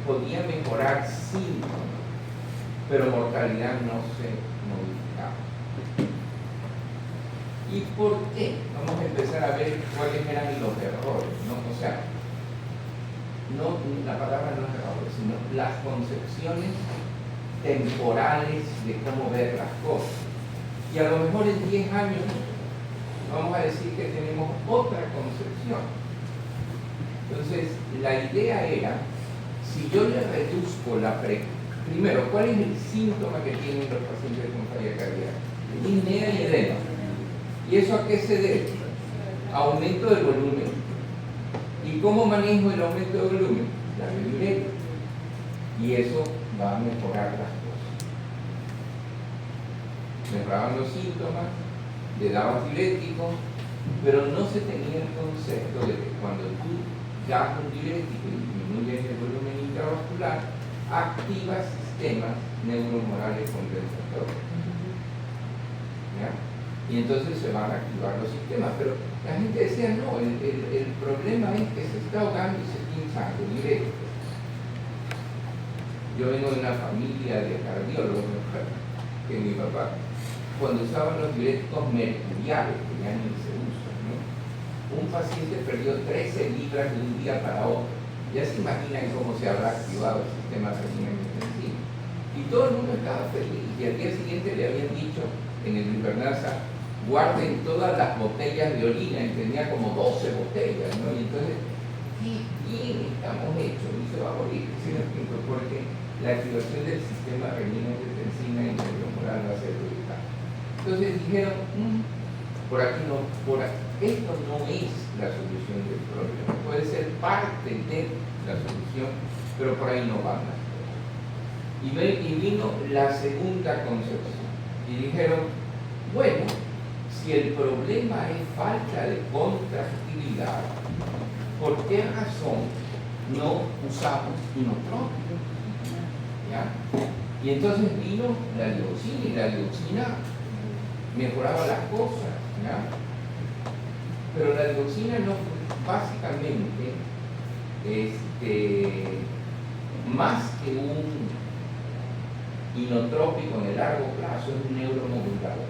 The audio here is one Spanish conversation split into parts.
podía mejorar síntomas, pero mortalidad no se modificaba. ¿Y por qué? Vamos a empezar a ver cuáles eran los errores, ¿no? O sea, no, la palabra no es errores, sino las concepciones temporales de cómo ver las cosas. Y a lo mejor en 10 años vamos a decir que tenemos otra concepción. Entonces, la idea era, si yo le reduzco primero, ¿cuál es el síntoma que tienen los pacientes con falla cardíaca? Disnea y edema. ¿Y eso a qué se debe? Aumento del volumen. ¿Y cómo manejo el aumento del volumen? La diurética. Y eso va a mejorar las cosas. Mejoraban los síntomas, le dabas diurético, pero no se tenía el concepto de que cuando tú das un diurético y disminuyes el volumen intravascular, activas sistemas neuromorales compensatorios. ¿Ya? Y entonces se van a activar los sistemas, pero la gente decía, no, el problema es que se está ahogando y se está hinchando, diurético. Yo vengo de una familia de cardiólogos, que mi papá, cuando usaban los diuréticos mercuriales, que ya ni se usan, ¿no? Un paciente perdió 13 libras de un día para otro. Ya se imaginan cómo se habrá activado el sistema renina-angiotensina. Y todo el mundo estaba feliz. Y al día siguiente le habían dicho en el Invernasa, guarden todas las botellas de orina, y tenía como 12 botellas, ¿no? Y entonces, qué bien estamos hechos, y se va a morir, ¿sí? Porque la activación del sistema renina-angiotensina y neuromoral va a ser brutal. Entonces dijeron, por aquí no, esto no es la solución del problema, puede ser parte de la solución, pero por ahí no van las cosas. Y vino la segunda concepción, y dijeron, bueno, si el problema es falta de contractilidad, ¿por qué razón no usamos inotrópicos? ¿Ya? Y entonces vino la dioxina, y la dioxina mejoraba las cosas, ¿ya? Pero la dioxina no, básicamente, más que un inotrópico en el largo plazo, es un neuromodulador.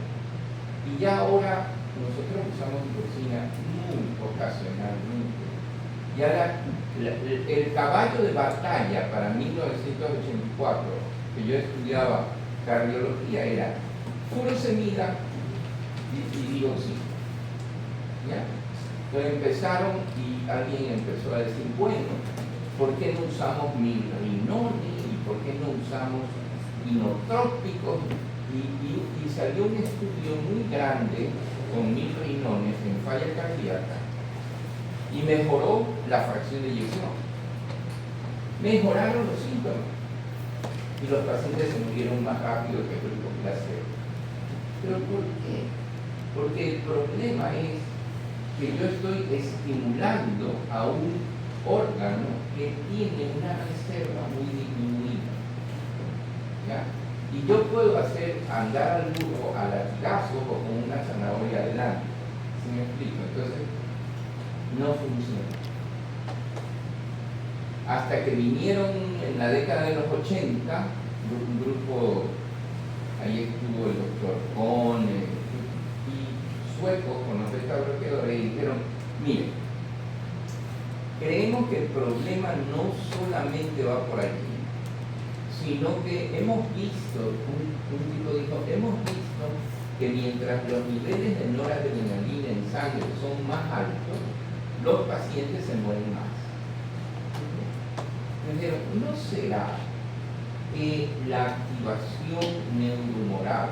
Y ya ahora nosotros usamos dioxina muy ocasionalmente. Ya el caballo de batalla para 1984, que yo estudiaba cardiología, era furosemida y dioxina. ¿Ya? Entonces empezaron y alguien empezó a decir, bueno, ¿por qué no usamos milrinone? ¿Y por qué no usamos inotrópicos? Y salió un estudio muy grande con milrinones en falla cardíaca y mejoró la fracción de eyección. Mejoraron los síntomas y los pacientes se murieron más rápido que el placebo. ¿Pero por qué? Porque el problema es que yo estoy estimulando a un órgano que tiene una reserva muy disminuida. ¿Ya? Y yo puedo hacer andar al burro a latigazos o con una zanahoria adelante. ¿Sí me explico? Entonces, no funciona. Hasta que vinieron en la década de los 80, un grupo, ahí estuvo el doctor Kohn y suecos con los beta-bloqueadores, y dijeron, miren, creemos que el problema no solamente va por aquí, sino que hemos visto, un tipo dijo, hemos visto que mientras los niveles de noradrenalina en sangre son más altos, los pacientes se mueren más. Entonces, ¿no será que la activación neuromoral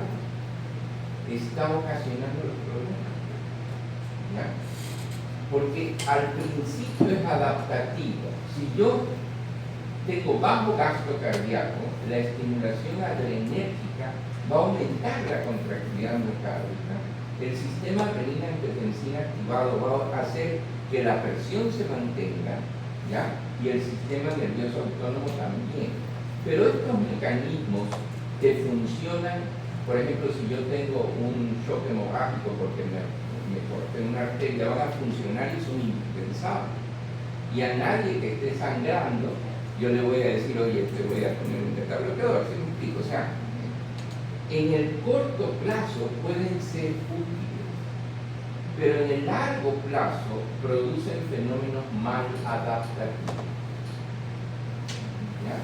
está ocasionando los problemas? ¿Ya? Porque al principio es adaptativo. Si yo tengo bajo gasto cardíaco, la estimulación adrenérgica va a aumentar la contractilidad miocárdica, el sistema renina-angiotensina activado va a hacer que la presión se mantenga, ¿ya? Y el sistema nervioso autónomo también. Pero estos mecanismos que funcionan, por ejemplo, si yo tengo un shock hemorrágico porque me corté una arteria, van a funcionar y son indispensables. Y a nadie que esté sangrando yo le voy a decir, oye, te voy a poner un beta bloqueador, ¿sí me explico? O sea, en el corto plazo pueden ser útiles, pero en el largo plazo producen fenómenos mal adaptativos. ¿Ya?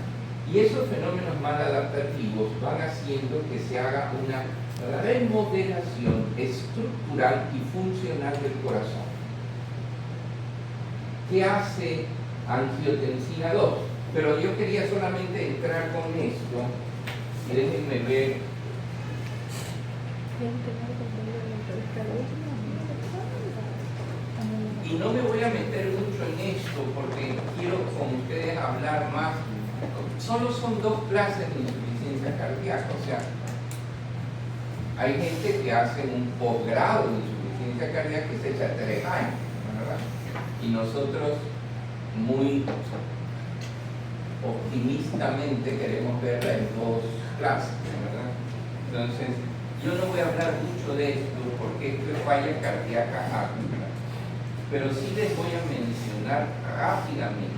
Y esos fenómenos mal adaptativos van haciendo que se haga una remodelación estructural y funcional del corazón. ¿Qué hace angiotensina 2? Pero yo quería solamente entrar con esto y déjenme ver. Y no me voy a meter mucho en esto porque quiero con ustedes hablar más. Solo son 2 clases de insuficiencia cardíaca, o sea, hay gente que hace un posgrado de insuficiencia cardíaca que se echa 3 años, ¿verdad? Y nosotros muy optimistamente queremos verla en 2 clases, ¿verdad? Entonces, yo no voy a hablar mucho de esto porque esto es falla cardíaca aguda, pero sí les voy a mencionar rápidamente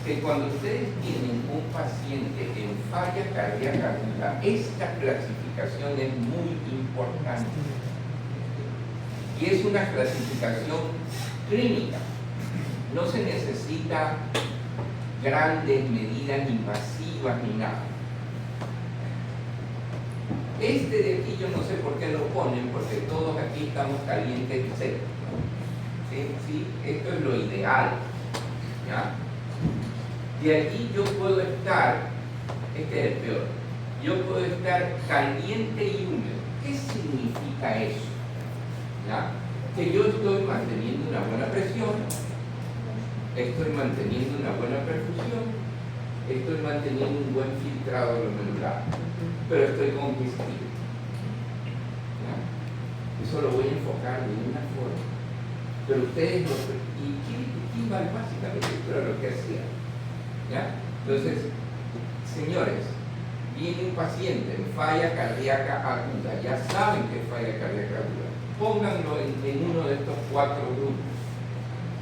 que cuando ustedes tienen un paciente en falla cardíaca aguda, esta clasificación es muy importante y es una clasificación clínica. No se necesita grandes medidas invasivas ni nada. Este de aquí yo no sé por qué lo ponen, porque todos aquí estamos calientes y secos. ¿Sí? Esto es lo ideal. ¿Ya? De aquí yo puedo estar, este es el peor, yo puedo estar caliente y húmedo. ¿Qué significa eso? ¿Ya? Que yo estoy manteniendo una buena presión, estoy manteniendo una buena perfusión, estoy manteniendo un buen filtrado glomerular, pero estoy congestivo. ¿Ya? Eso lo voy a enfocar de una forma. Pero ustedes lo... Y Kimball básicamente esto era lo que hacía. ¿Ya? Entonces, señores, viene un paciente en falla cardíaca aguda, ya saben que es falla cardíaca aguda, pónganlo en uno de estos 4 grupos.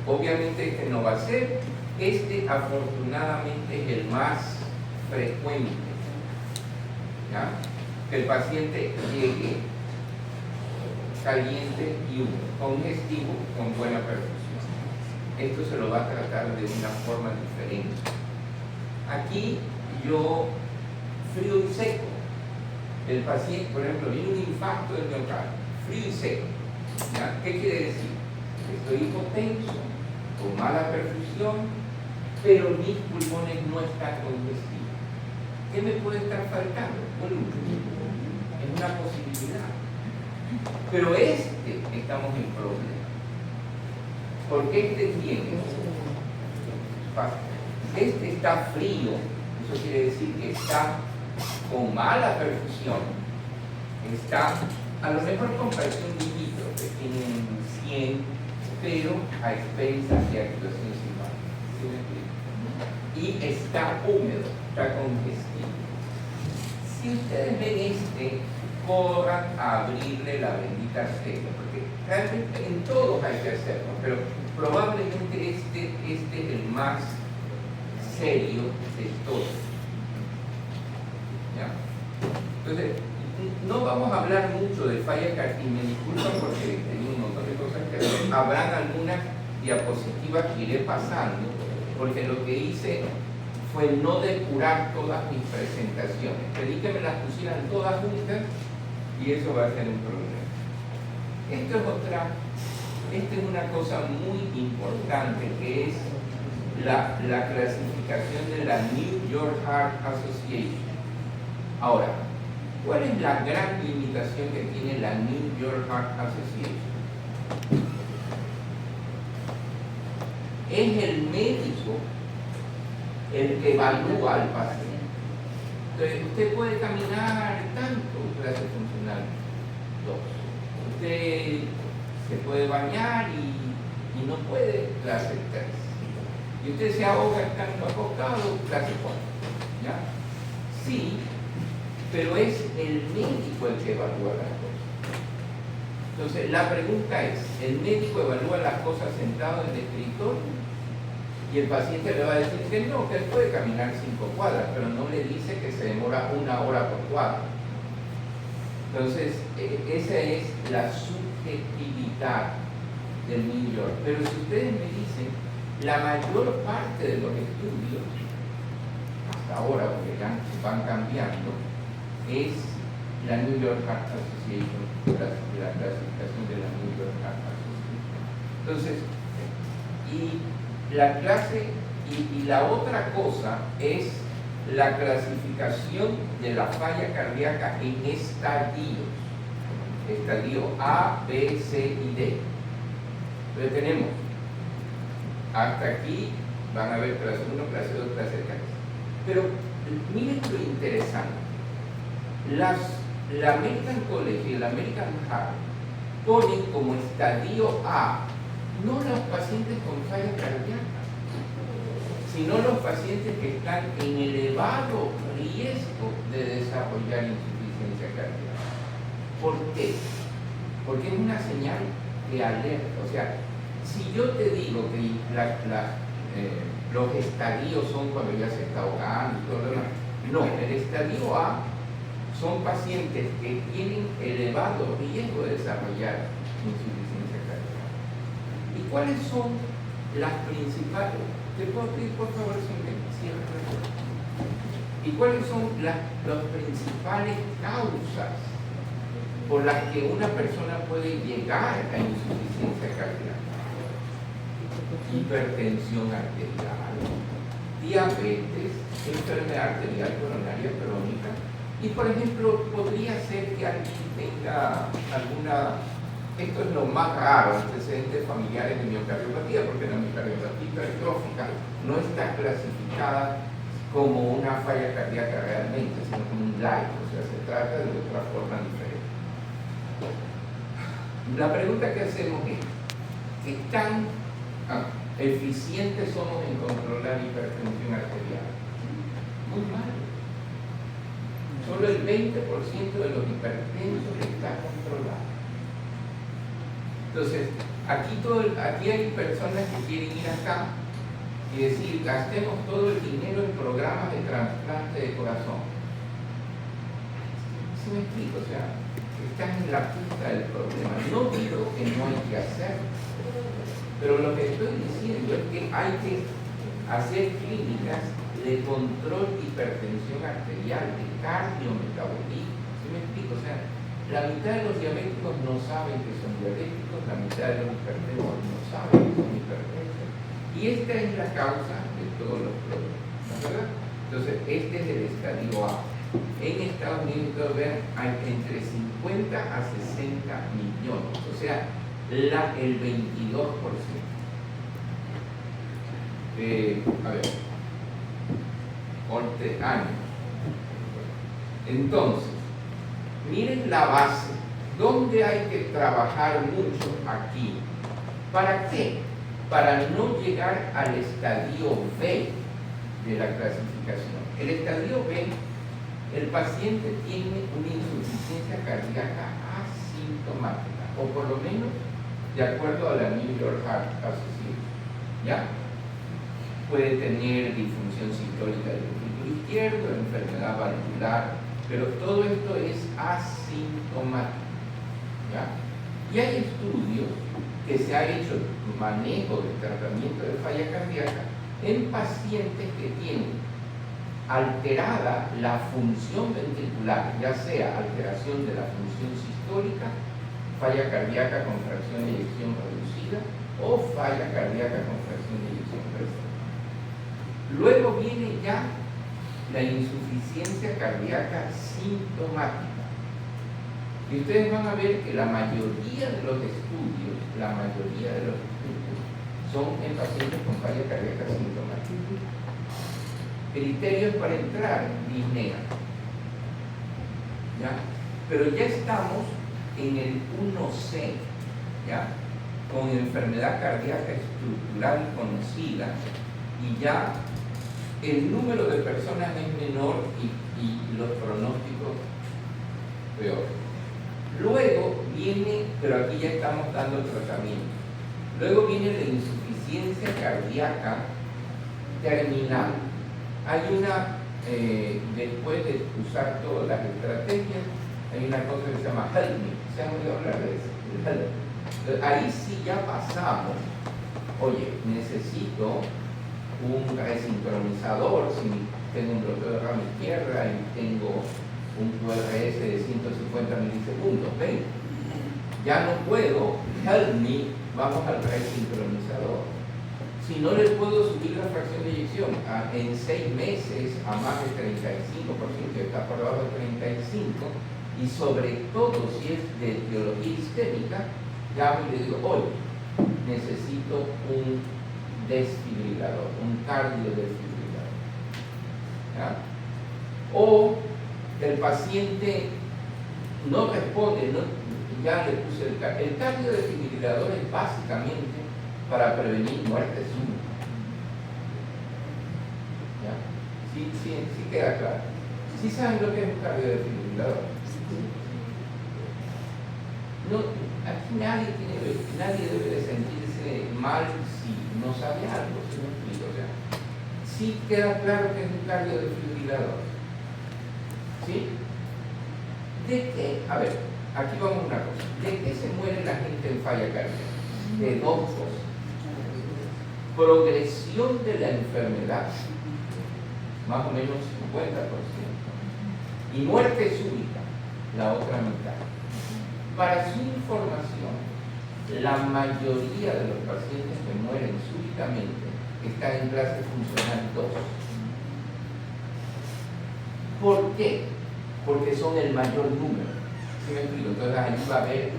Obviamente este no va a ser, este afortunadamente es el más frecuente. ¿Ya? Que el paciente llegue caliente y húmedo, congestivo, con buena perfusión. Esto se lo va a tratar de una forma diferente. Aquí yo, frío y seco. El paciente, por ejemplo, viene un infarto del miocardio, frío y seco. ¿Ya? ¿Qué quiere decir? Estoy hipotenso, con mala perfusión, pero mis pulmones no están congestivos. ¿Qué me puede estar faltando? Volumen. Es una posibilidad. Pero estamos en problema. Porque tiene, este está frío, eso quiere decir que está con mala perfusión, está a lo mejor con presión líquido, que tienen 100, pero a expensas de actuación simpática. ¿Sí? Y está húmedo, está congestivo. Si ustedes ven corran a abrirle la bendita arteria, porque realmente en todos hay que hacerlo, pero probablemente este es el más serio de todos. ¿Ya? Entonces, no vamos a hablar mucho de falla cardíaca, y me disculpan porque tengo un montón de cosas que hacer. Habrán algunas diapositivas que iré pasando, porque lo que hice fue no depurar todas mis presentaciones. Pedí que me las pusieran todas juntas y eso va a ser un problema. Esta es una cosa muy importante, que es la clasificación de la New York Heart Association. Ahora, ¿cuál es la gran limitación que tiene la New York Heart Association? Es el médico el que evalúa al paciente. Entonces, usted puede caminar tanto, clase funcional 2. Usted se puede bañar y no puede, clase 3. Y usted se ahoga estando acostado, clase 4. ¿Ya? Sí, pero es el médico el que evalúa las cosas. Entonces, la pregunta es, ¿el médico evalúa las cosas sentado en el escritorio Y el paciente le va a decir que no, que él puede caminar 5 cuadras, pero no le dice que se demora 1 hora por cuadra. Entonces, esa es la subjetividad del New York. Pero si ustedes me dicen, la mayor parte de los estudios, hasta ahora, porque ya van cambiando, es la New York Heart Association, la clasificación de la New York Heart Association. Entonces, y la otra cosa es la clasificación de la falla cardíaca en estadios. Estadio A, B, C y D. Entonces tenemos, hasta aquí van a ver clase 1, clase 2, clase 3. Pero miren lo interesante. La American College y la American Heart ponen como estadio A no los pacientes con falla cardíaca, sino los pacientes que están en elevado riesgo de desarrollar insuficiencia cardíaca. ¿Por qué? Porque es una señal de alerta. O sea, si yo te digo que los estadios son cuando ya se está ahogando y todo lo demás, no, el estadio A son pacientes que tienen elevado riesgo de desarrollar insuficiencia cardíaca. ¿Y cuáles son las principales? ¿Te puedo pedir por favor si me cierras? ¿Y cuáles son las principales causas por las que una persona puede llegar a insuficiencia cardíaca? Hipertensión arterial, diabetes, enfermedad arterial coronaria crónica, y por ejemplo podría ser que alguien tenga alguna, esto es lo más raro, antecedentes familiares de miocardiopatía, porque la miocardiopatía hipertrófica no está clasificada como una falla cardíaca realmente, sino como un light, o sea, se trata de otra forma diferente. La pregunta que hacemos es, ¿qué tan eficientes somos en controlar hipertensión arterial? Muy mal. Solo el 20% de los hipertensos está controlado. Entonces, aquí hay personas que quieren ir acá y decir, gastemos todo el dinero en programas de trasplante de corazón. ¿Sí me explico? O sea, están en la punta del problema. No digo que no hay que hacerlo, pero lo que estoy diciendo es que hay que hacer clínicas de control de hipertensión arterial, de cardiometabolismo. ¿Sí me explico? O sea, la mitad de los diabéticos no saben que son diabéticos, la mitad de los hipertensos no saben que son hipertensos. Y esta es la causa de todos los problemas, ¿no es verdad? Entonces, este es el estadio A. En Estados Unidos, vean, hay entre 50 a 60 millones, o sea, el 22%. A ver, 11 años. Entonces, miren la base. ¿Dónde hay que trabajar mucho? Aquí. ¿Para qué? Para no llegar al estadio B de la clasificación. El estadio B, el paciente tiene una insuficiencia cardíaca asintomática, o por lo menos de acuerdo a la New York Heart Association. ¿Ya? Puede tener disfunción sistólica del ventrículo izquierdo, enfermedad valvular, pero todo esto es asintomático. ¿Ya? Y hay estudios que se ha hecho manejo de tratamiento de falla cardíaca en pacientes que tienen alterada la función ventricular, ya sea alteración de la función sistólica, falla cardíaca con fracción de eyección reducida o falla cardíaca con fracción de eyección reducida. Luego viene ya la insuficiencia cardíaca sintomática. Y ustedes van a ver que la mayoría de los estudios son en pacientes con falla cardíaca sintomática. Criterios para entrar, disnea. ¿Ya? Pero ya estamos en el 1C, ¿ya? Con enfermedad cardíaca estructural conocida, y ya el número de personas es menor y los pronósticos peor. Luego viene, pero aquí ya estamos dando tratamiento, luego viene la insuficiencia cardíaca terminal. Hay una, después de usar todas las estrategias, hay una cosa que se llama help me. ¿Se han oído hablar de eso? Entonces, ahí sí ya pasamos. Oye, necesito un resincronizador si tengo un bloqueo de rama izquierda y tengo un QRS de 150 milisegundos. ¿Ven? Ya no puedo, help me, vamos al resincronizador. Si no le puedo subir la fracción de eyección en 6 meses a más de 35%, está por debajo de 35%, y sobre todo si es de etiología isquémica, llamo y le digo, oye, necesito un desfibrilador, un cardiodesfibrilador. ¿Ya? O el paciente no responde, ya le puse el cardiodesfibrilador es básicamente para prevenir muerte súbita. ¿Ya? Sí queda claro. ¿Sí saben lo que es un cardiodesfibrilador? No, aquí nadie debe de sentirse mal si no sabe algo, si no explico. O sea, sí queda claro que es un cardiodesfibrilador. ¿Sí? ¿De qué? A ver, aquí vamos a una cosa. ¿De qué se muere la gente en falla cardíaca? De dos cosas. Progresión de la enfermedad, más o menos 50%, y muerte súbita, la otra mitad. Para su información, la mayoría de los pacientes que mueren súbitamente están en clase funcional 2. ¿Por qué? Porque son el mayor número. ¿Sí me explico? Entonces ahí va a haber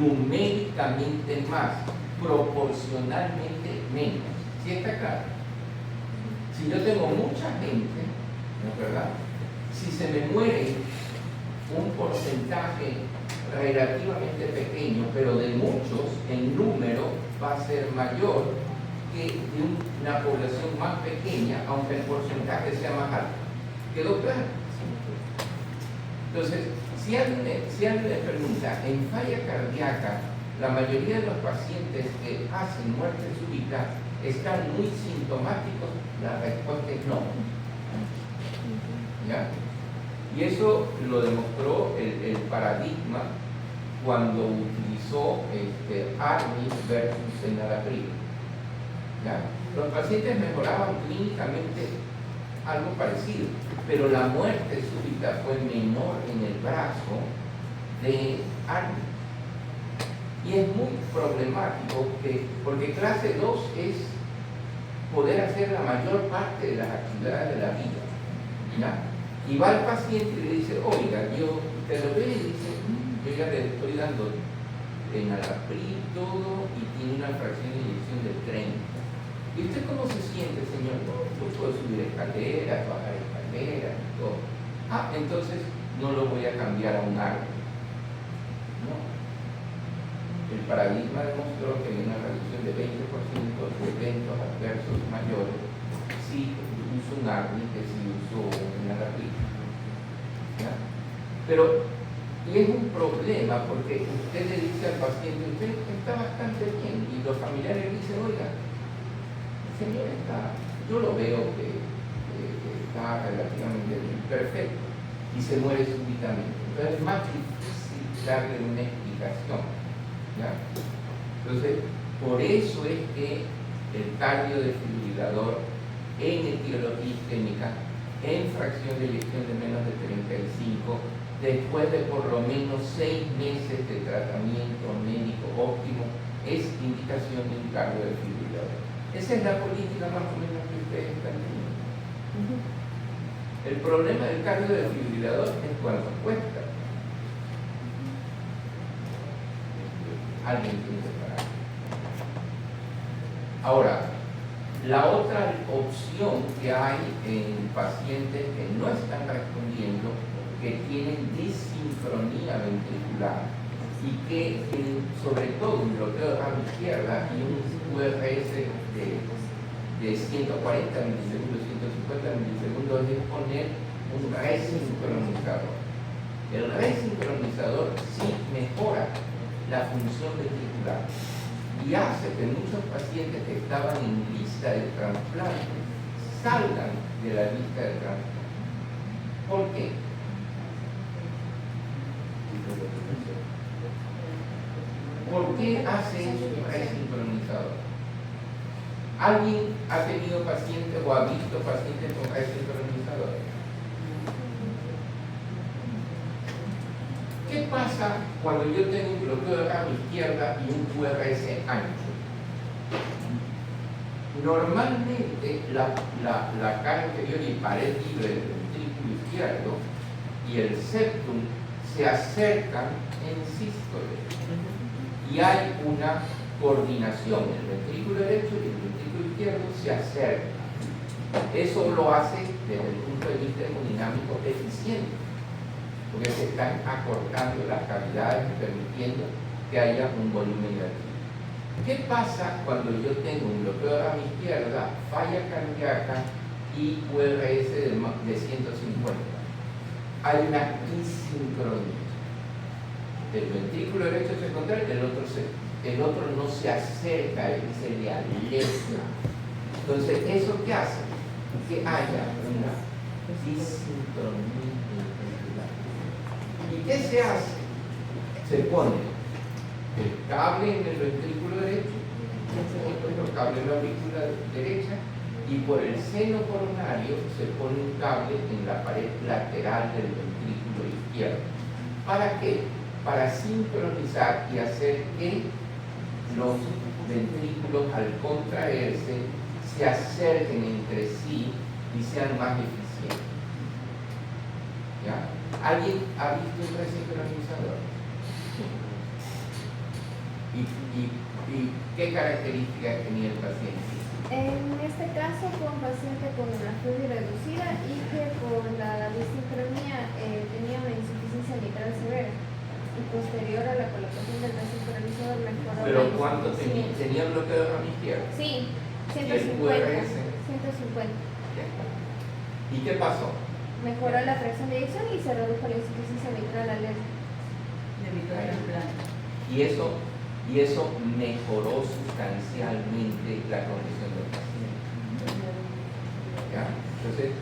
numéricamente más, proporcionalmente menos. ¿Sí está claro? Si yo tengo mucha gente, ¿no es verdad? Si se me muere un porcentaje relativamente pequeño, pero de muchos, en número va a ser mayor que de una población más pequeña, aunque el porcentaje sea más alto. ¿Quedó claro? Entonces, si alguien le pregunta, en falla cardíaca, la mayoría de los pacientes que hacen muerte súbita están muy sintomáticos, la respuesta es no. ¿Ya? Y eso lo demostró el paradigma cuando utilizó ARNI versus enalapril. ¿Ya? Los pacientes mejoraban clínicamente algo parecido, pero la muerte súbita fue menor en el brazo de ARNI. Y es muy problemático porque clase 2 es poder hacer la mayor parte de las actividades de la vida. ¿Ya? Y va el paciente y le dice, oiga, te lo ve y dice, yo ya le estoy dando enalapril todo y tiene una fracción de eyección de 30. ¿Y usted cómo se siente, señor? No, yo puedo subir escaleras, bajar escaleras y todo. Entonces no lo voy a cambiar a un árbol. No. El paradigma demostró que hay una reducción de 20% de eventos adversos mayores si uso un ARNI que si uso un enalapril. ¿Ya? Pero, y es un problema porque usted le dice al paciente, usted está bastante bien, y los familiares le dicen, oiga, el señor yo lo veo que está relativamente bien, perfecto, y se muere súbitamente. Entonces es más difícil darle una explicación. ¿Ya? Entonces, por eso es que el cardiodesfibrilador en etiología isquémica, en fracción de eyección de menos de 35, después de por lo menos 6 meses de tratamiento médico óptimo, es indicación de un cardiodesfibrilador. Esa es la política más o menos que ustedes están teniendo. El problema del cardiodesfibrilador es cuánto cuesta. Alguien tiene que pagar. Ahora, la otra opción que hay en pacientes que no están respondiendo, que tienen disincronía ventricular y que tienen sobre todo un bloqueo de rama izquierda y un QRS de 140 milisegundos, 150 milisegundos, es poner un resincronizador. El resincronizador sí mejora la función ventricular y hace que muchos pacientes que estaban en lista lista del trasplante salgan de la lista del trasplante. ¿Por qué? ¿Por qué hace eso el sincronizador? ¿Alguien ha tenido pacientes o ha visto pacientes con sincronizador? ¿Qué pasa cuando yo tengo un bloqueo de rama izquierda y un QRS ancho? Normalmente la cara anterior y pared libre del ventrículo izquierdo y el septum se acercan en sístole y hay una coordinación. El ventrículo derecho y el ventrículo izquierdo se acercan. Eso lo hace desde el punto de vista hemodinámico eficiente, porque se están acortando las cavidades permitiendo que haya un volumen negativo. ¿Qué pasa cuando yo tengo un bloqueo de rama izquierda, falla cardíaca y QRS de 150? Hay una disincronía. El ventrículo derecho se contrae, el otro no se acerca, se le aleja. Entonces, ¿eso qué hace? Que haya una disincronía. ¿Y qué se hace? Se pone el cable en el ventrículo derecho, el cable en la aurícula derecha, y por el seno coronario se pone un cable en la pared lateral del ventrículo izquierdo. ¿Para qué? Para sincronizar y hacer que los ventrículos al contraerse se acerquen entre sí y sean más eficientes. ¿Ya? ¿Alguien ha visto un resincronizador? ¿Y qué características tenía el paciente? En este caso fue un paciente con una fluidez reducida y que por la disincronía tenía una insuficiencia mitral severa y posterior a la colocación del desincronizador mejoró. ¿Pero cuánto tenía? ¿Tenía bloqueo de rama izquierda? Sí, ¿Y el QRS? 150. ¿Y qué pasó? Mejoró la presión de eyección y se redujo la insuficiencia mitral alerta. Y eso mejoró sustancialmente la condición del paciente. ¿Ya? Entonces,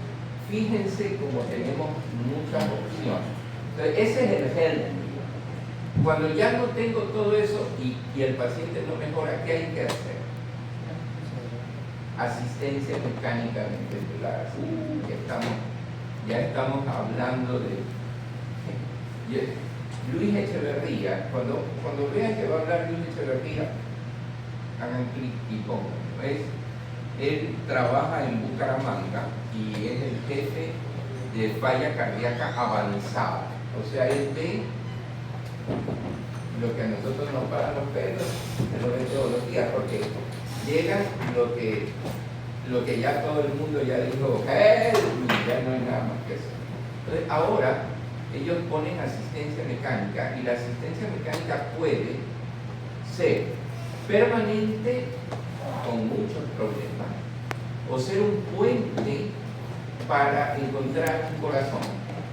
fíjense cómo tenemos muchas opciones. Entonces, ese es el gen. Cuando ya no tengo todo eso y el paciente no mejora, ¿qué hay que hacer? Asistencia mecánica ventricular. Ya estamos hablando de Luis Echeverría. Cuando vean que va a hablar Luis Echeverría, hagan clic y pongan. Él trabaja en Bucaramanga y es el jefe de falla cardíaca avanzada. O sea, él ve lo que a nosotros nos paran los pelos, él lo ve todos los días, porque llega lo que ya todo el mundo ya dijo, ya no hay nada más que eso. Entonces, ahora ellos ponen asistencia mecánica y la asistencia mecánica puede ser permanente con muchos problemas o ser un puente para encontrar un corazón,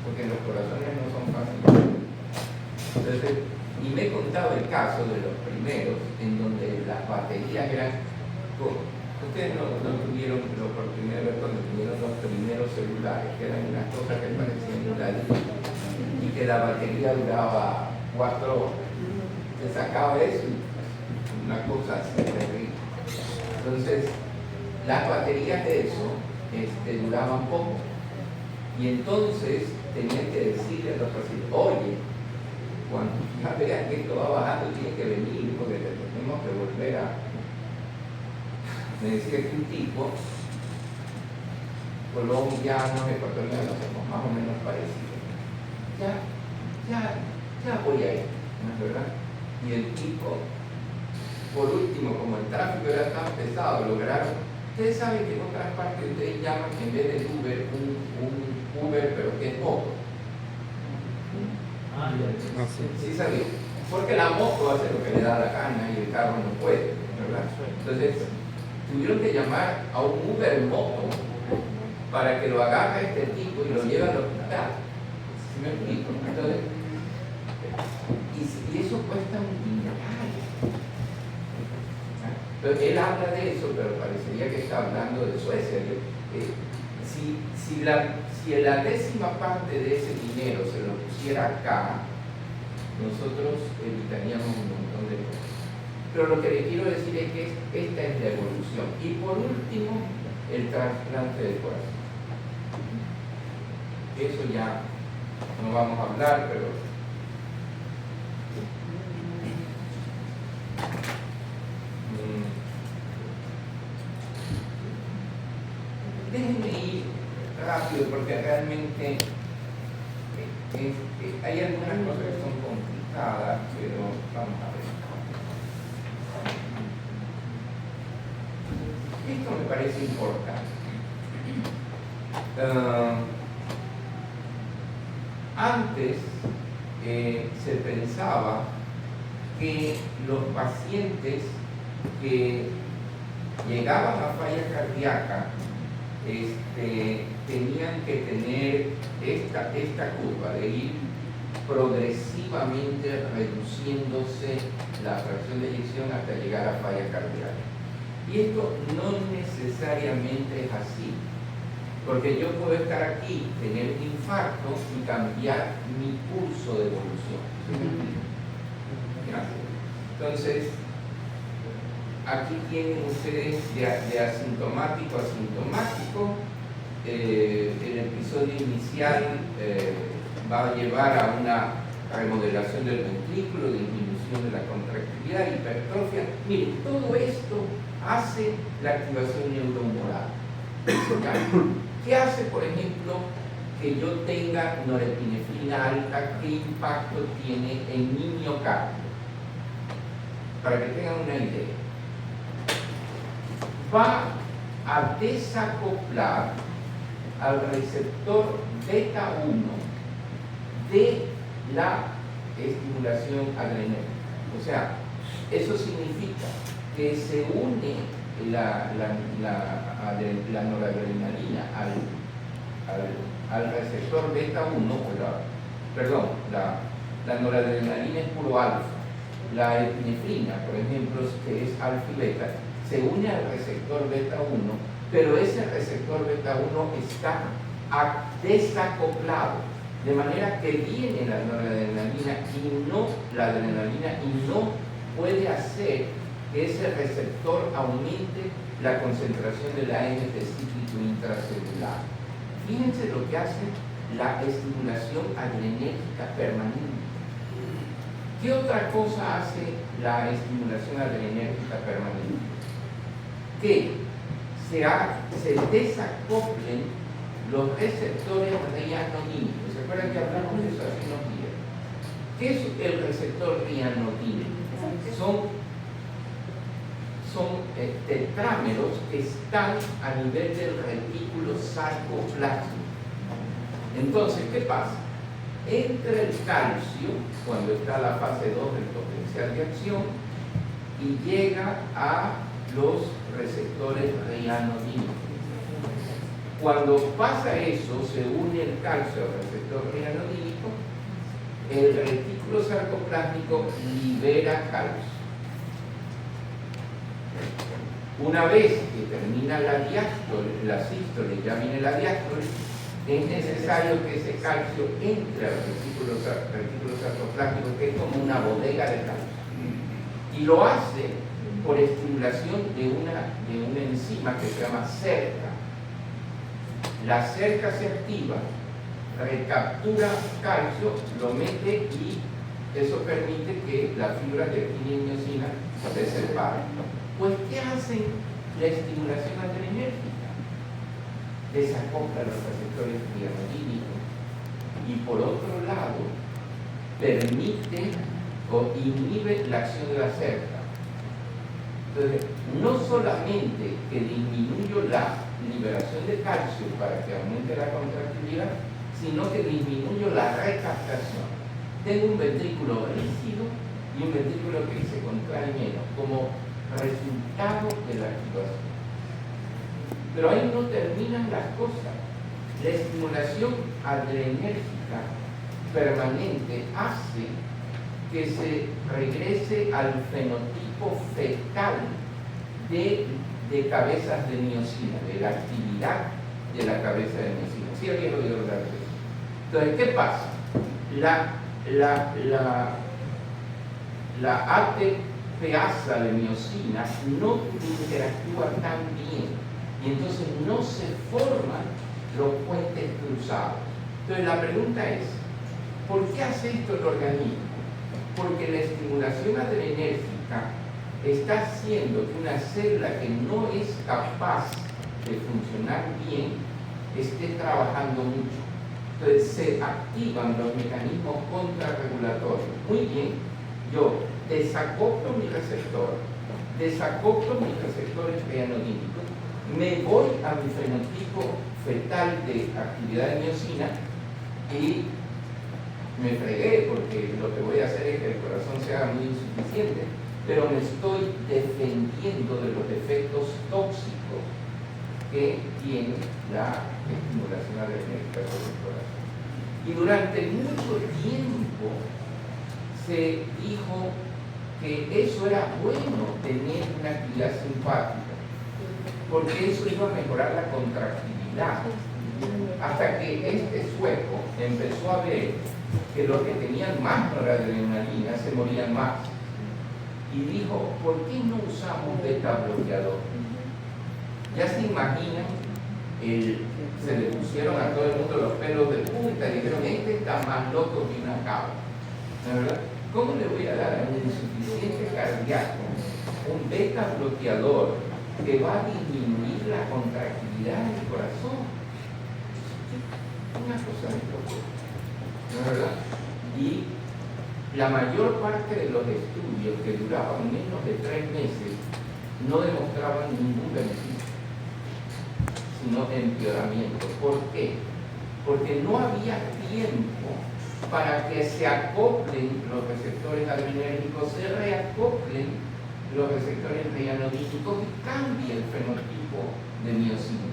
porque los corazones no son fáciles. Entonces, y me he contado el caso de los primeros en donde las baterías eran, ustedes no tuvieron la oportunidad de ver cuando tuvieron los primeros celulares, que eran unas cosas que parecían un ladrillo y que la batería duraba 4 horas. Se sacaba eso y una cosa así terrible. Entonces, las baterías de eso duraban poco. Y entonces tenían que decirle a los pacientes, oye, cuando ya vean que esto va bajando, tiene que venir porque tenemos que volver a... Me decía que un tipo, colombianos, ecuatorianos, somos más o menos parecidos. Ya voy a ir, ¿no es verdad? Y el tipo, por último, como el tráfico era tan pesado, lograron. Ustedes saben que en otras partes ustedes llaman en vez del Uber un Uber, pero que es moto. Sí sabía. Porque la moto hace lo que le da la gana y el carro no puede, ¿verdad? Entonces, tuvieron que llamar a un Uber moto para que lo agarre este tipo y lo lleve al hospital. ¿Sí me explico? Entonces, y eso cuesta un dineral. Entonces, él habla de eso, pero parecería que está hablando de Suecia. Si la décima parte de ese dinero se lo pusiera acá, nosotros evitaríamos un montón de cosas. Pero lo que le quiero decir es que esta es la evolución. Y por último, el trasplante de corazón. Eso ya no vamos a hablar, pero déjenme ir rápido porque realmente hay algunas cosas que son complicadas, pero vamos a ver. Esto me parece importante. Antes se pensaba que los pacientes que llegaban a falla cardíaca tenían que tener esta curva de ir progresivamente reduciéndose la fracción de eyección hasta llegar a falla cardíaca. Y esto no necesariamente es así, porque yo puedo estar aquí, tener un infarto y cambiar mi curso de evolución. Entonces, aquí tienen ustedes de asintomático a asintomático. El episodio inicial va a llevar a una remodelación del ventrículo, disminución de la contractilidad, hipertrofia. Miren, todo esto hace la activación neurohumoral. ¿Qué hace, por ejemplo, que yo tenga norepinefrina alta? ¿Qué impacto tiene en mi miocardio? Para que tengan una idea. Va a desacoplar al receptor beta 1 de la estimulación adrenérgica. O sea, eso significa que se une la noradrenalina al receptor beta 1, la noradrenalina es puro alfa. La epinefrina, por ejemplo, que es alfa y beta, se une al receptor beta 1, pero ese receptor beta 1 está desacoplado, de manera que viene la noradrenalina y no la adrenalina y no puede hacer que ese receptor aumente la concentración de la AMP cíclico intracelular. Fíjense lo que hace la estimulación adrenérgica permanente. ¿Qué otra cosa hace la estimulación adrenérgica permanente? Que se desacoplen los receptores rianotínicos. ¿Se acuerdan que hablamos de eso hace unos días? ¿Qué es el receptor rianotínico? Son tetrámeros que están a nivel del retículo sarcoplasmático. Entonces, ¿qué pasa? Entra el calcio, cuando está la fase 2 del potencial de acción, y llega a los receptores rianotínicos. Cuando pasa eso, se une el calcio al receptor rianotínico, el retículo sarcoplásmico libera calcio. Una vez que termina la diástole, la sístole, ya viene la diástole, es necesario que ese calcio entre al retículo sarcoplásmico, que es como una bodega de calcio. Y lo hace por estimulación de una enzima que se llama cerca. La cerca se activa, recaptura calcio, lo mete y eso permite que las fibras de actina y miosina se separen. Pues, ¿qué hacen la estimulación adrenérgica? Desacopla los receptores rianotínicos y por otro lado permite o inhibe la acción de la cerca. Entonces, no solamente que disminuyo la liberación de calcio para que aumente la contractilidad, sino que disminuyo la recaptación. Tengo un ventrículo rígido y un ventrículo que se contrae menos, como resultado de la activación. Pero ahí no terminan las cosas. La estimulación adrenérgica permanente hace que se regrese al fenotipo fetal de cabezas de miocina, de la actividad de la cabeza de miocina. ¿Sí había oído hablar de eso? Entonces, ¿qué pasa? La ATPasa de miocina no interactúa tan bien y entonces no se forman los puentes cruzados. Entonces la pregunta es, ¿por qué hace esto el organismo? Porque la estimulación adrenérgica está haciendo que una célula que no es capaz de funcionar bien esté trabajando mucho. Entonces se activan los mecanismos contrarregulatorios. Muy bien, yo desacoplo mi receptor, desacoplo mis receptores preanodínicos, me voy a mi fenotipo fetal de actividad de miocina y me fregué porque lo que voy a hacer es que el corazón se haga muy insuficiente, pero me estoy defendiendo de los efectos tóxicos que tiene la estimulación adrenérgica sobre el corazón. Y durante mucho tiempo se dijo que eso era bueno, tener una actividad simpática, porque eso iba a mejorar la contractividad. Hasta que este sueco empezó a ver que los que tenían más noradrenalina se morían más. Y dijo, ¿por qué no usamos beta bloqueador? Ya se imaginan, se le pusieron a todo el mundo los pelos de punta y dijeron, este está más loco que una cabra. ¿No, verdad? ¿Cómo le voy a dar a un insuficiente cardíaco un beta bloqueador que va a disminuir la contractividad del corazón? Una cosa de locura, ¿no es verdad? Y la mayor parte de los estudios que duraban menos de 3 meses no demostraban ningún beneficio, sino empeoramiento. ¿Por qué? Porque no había tiempo para que se acoplen los receptores adrenérgicos, se reacoplen los receptores preanodínicos y cambie el fenotipo de miocina.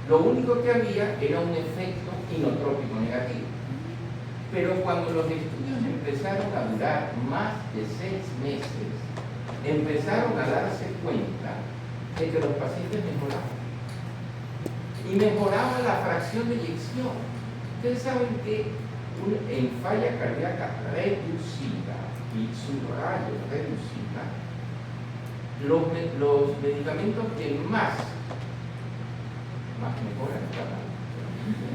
Lo único que había era un efecto inotrópico negativo. Pero cuando los estudios empezaron a durar más de 6 meses, empezaron a darse cuenta de que los pacientes mejoraban. Y mejoraba la fracción de eyección. Ustedes saben que en falla cardíaca reducida y subrayo reducida, los medicamentos que más mejoran,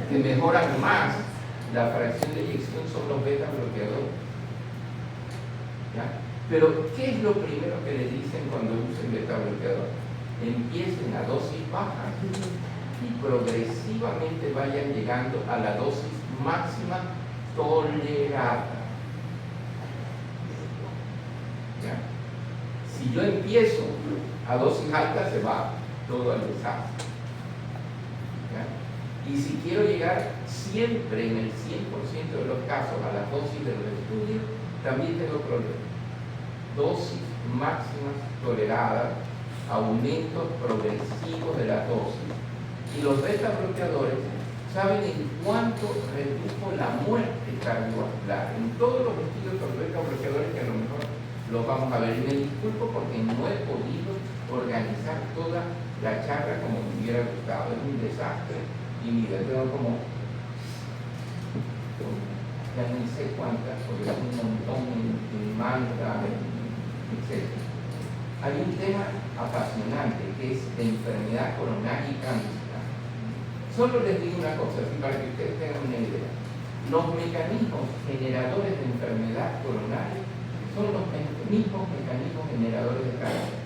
que mejoran más la fracción de eyección son los beta bloqueadores. ¿Ya? Pero, ¿qué es lo primero que le dicen cuando usen beta bloqueador? Empiecen a dosis bajas y progresivamente vayan llegando a la dosis máxima tolerada. ¿Ya? Si yo empiezo a dosis altas, se va todo al desastre. ¿Ya? Y si quiero llegar siempre en el 100% de los casos a las dosis de los estudios, también tengo problemas. Dosis máximas toleradas, aumentos progresivos de la dosis. Y los beta bloqueadores saben en cuánto redujo la muerte cardiovascular. En todos los estudios con beta bloqueadores, que a lo mejor los vamos a ver. Y me disculpo porque no he podido organizar toda la charla como me hubiera gustado. Es un desastre. Y mira, tengo como ya ni sé cuántas, porque es un montón en manga, etc. Hay un tema apasionante que es de enfermedad coronaria y cáncer. Solo les digo una cosa, así para que ustedes tengan una idea. Los mecanismos generadores de enfermedad coronaria son los mismos mecanismos generadores de cáncer.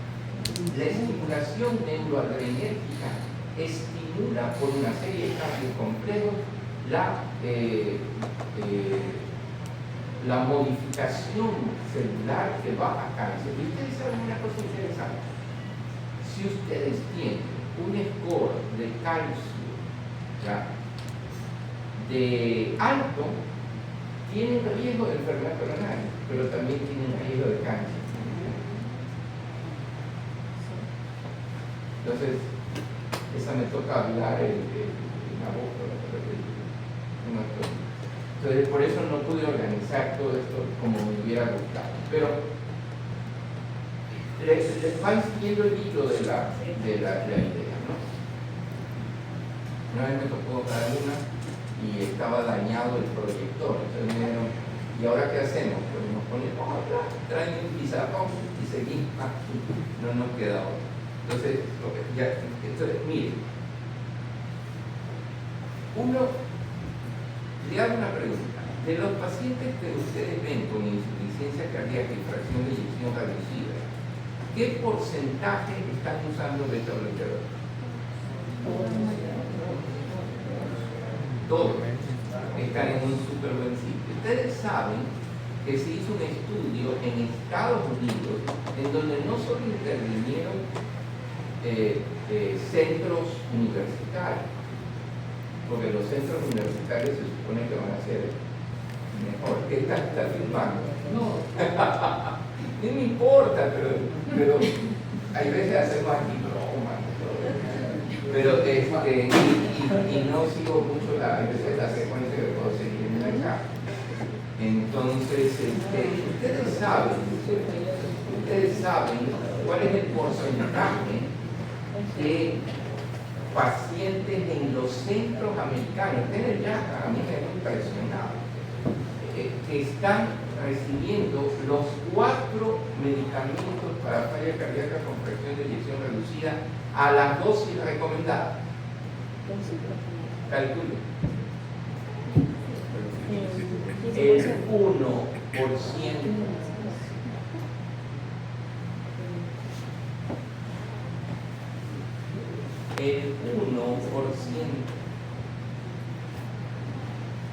La estimulación neuroadrenérgica estimula por una serie de cambios complejos la modificación celular que va a cáncer. Y ustedes saben una cosa interesante. Si ustedes tienen un score de calcio, ¿ya?, de alto, tienen riesgo de enfermedad coronaria, pero también tienen riesgo de cáncer. Entonces, esa me toca hablar en agosto. Entonces, por eso no pude organizar todo esto como me hubiera gustado. Pero van siguiendo el hilo de la idea, ¿no? Una vez me tocó dar una y estaba dañado el proyector. Entonces me dijeron, ¿y ahora qué hacemos? Pues nos ponemos atrás, traen un pizarrón y seguimos aquí. No nos queda otra. Entonces, miren, le hago una pregunta. De los pacientes que ustedes ven con insuficiencia cardíaca y fracción de eyección reducida, ¿qué porcentaje están usando beta bloqueador? Todos están en un súper buen sitio. Ustedes saben que se hizo un estudio en Estados Unidos en donde no solo intervinieron centros universitarios, porque los centros universitarios se supone que van a ser mejor. ¿Qué está filmando? No, no me importa, pero hay veces hacemos aquí bromas, pero y no sigo mucho la secuencia que puedo seguir en acá. Entonces, ustedes saben cuál es el porcentaje de pacientes en los centros americanos. Ustedes ya, a mí me han impresionado, que están recibiendo los 4 medicamentos para falla cardíaca con fracción de eyección reducida a las dosis recomendadas. Calculo. El 1%. El 1%.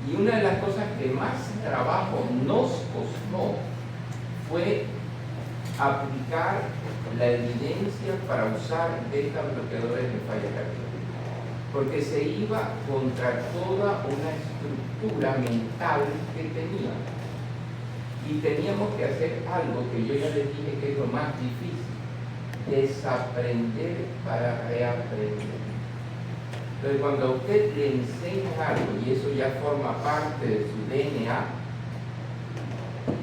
Y una de las cosas que más trabajo nos costó fue aplicar la evidencia para usar beta bloqueadores de falla cardíaca, porque se iba contra toda una estructura mental que teníamos. Y teníamos que hacer algo que yo ya les dije que es lo más difícil: desaprender para reaprender. Entonces, cuando a usted le enseña algo y eso ya forma parte de su DNA,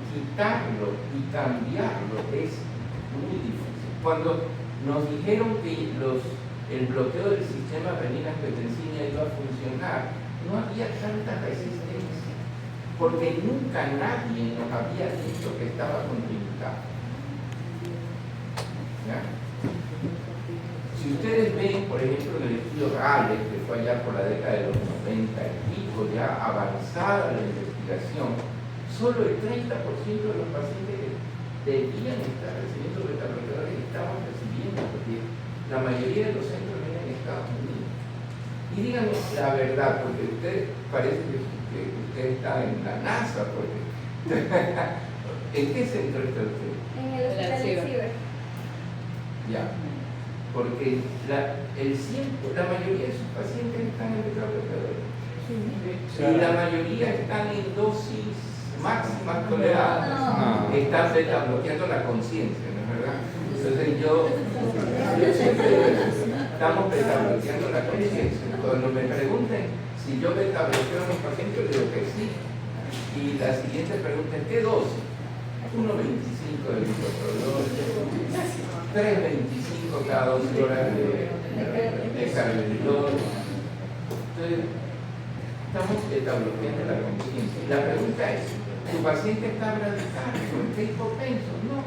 quitarlo y cambiarlo es muy difícil. Cuando nos dijeron que el bloqueo del sistema renina-angiotensina iba a funcionar, no había tanta resistencia, porque nunca nadie nos había dicho que estaba contraindicado. ¿Ya? Si ustedes ven, por ejemplo, en el estudio Raleigh, que fue allá por la década de los 90 y pico, ya avanzada la investigación, solo el 30% de los pacientes que debían estar recibiendo beta bloqueadores estaban recibiendo, porque la mayoría de los centros vienen en Estados Unidos. Y díganme la verdad, porque usted parece que usted está en la NASA, porque ¿en qué centro está usted? En el hospital de Ciber. Ya. Porque la mayoría de sus pacientes están en beta bloqueadores. Y la mayoría están en dosis máximas toleradas. Están beta bloqueando la conciencia, ¿no es verdad? Entonces estamos beta bloqueando la conciencia. Cuando me pregunten si yo beta bloqueo a mis pacientes, les digo que sí. Y la siguiente pregunta es: ¿qué dosis? 1.25 de bisoprolol, 3.25 cada 12 horas de carvedilol. Entonces, estamos beta bloqueando la conciencia. La pregunta es: ¿tu paciente está bradicardio? ¿Está hipotenso? No.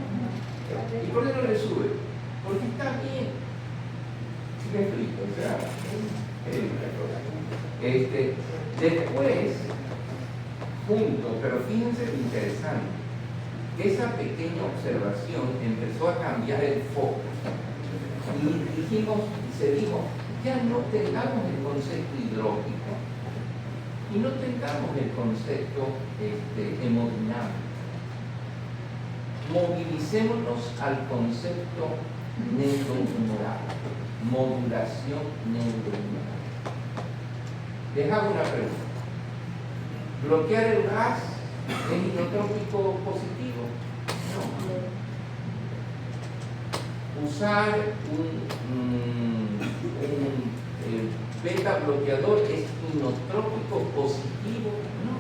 ¿Y por qué no le sube? Porque está bien. ¿Sí me explico? O sea, es una cosa. Después, pero fíjense lo interesante, esa pequeña observación empezó a cambiar el foco. Y se dijo, ya no tengamos el concepto hidrológico y no tengamos el concepto hemodinámico. Movilicémonos al concepto neurohumoral, modulación neurohumoral. Les hago una pregunta. ¿Bloquear el gas es inotrópico positivo? No. ¿Usar un beta bloqueador es inotrópico positivo? No.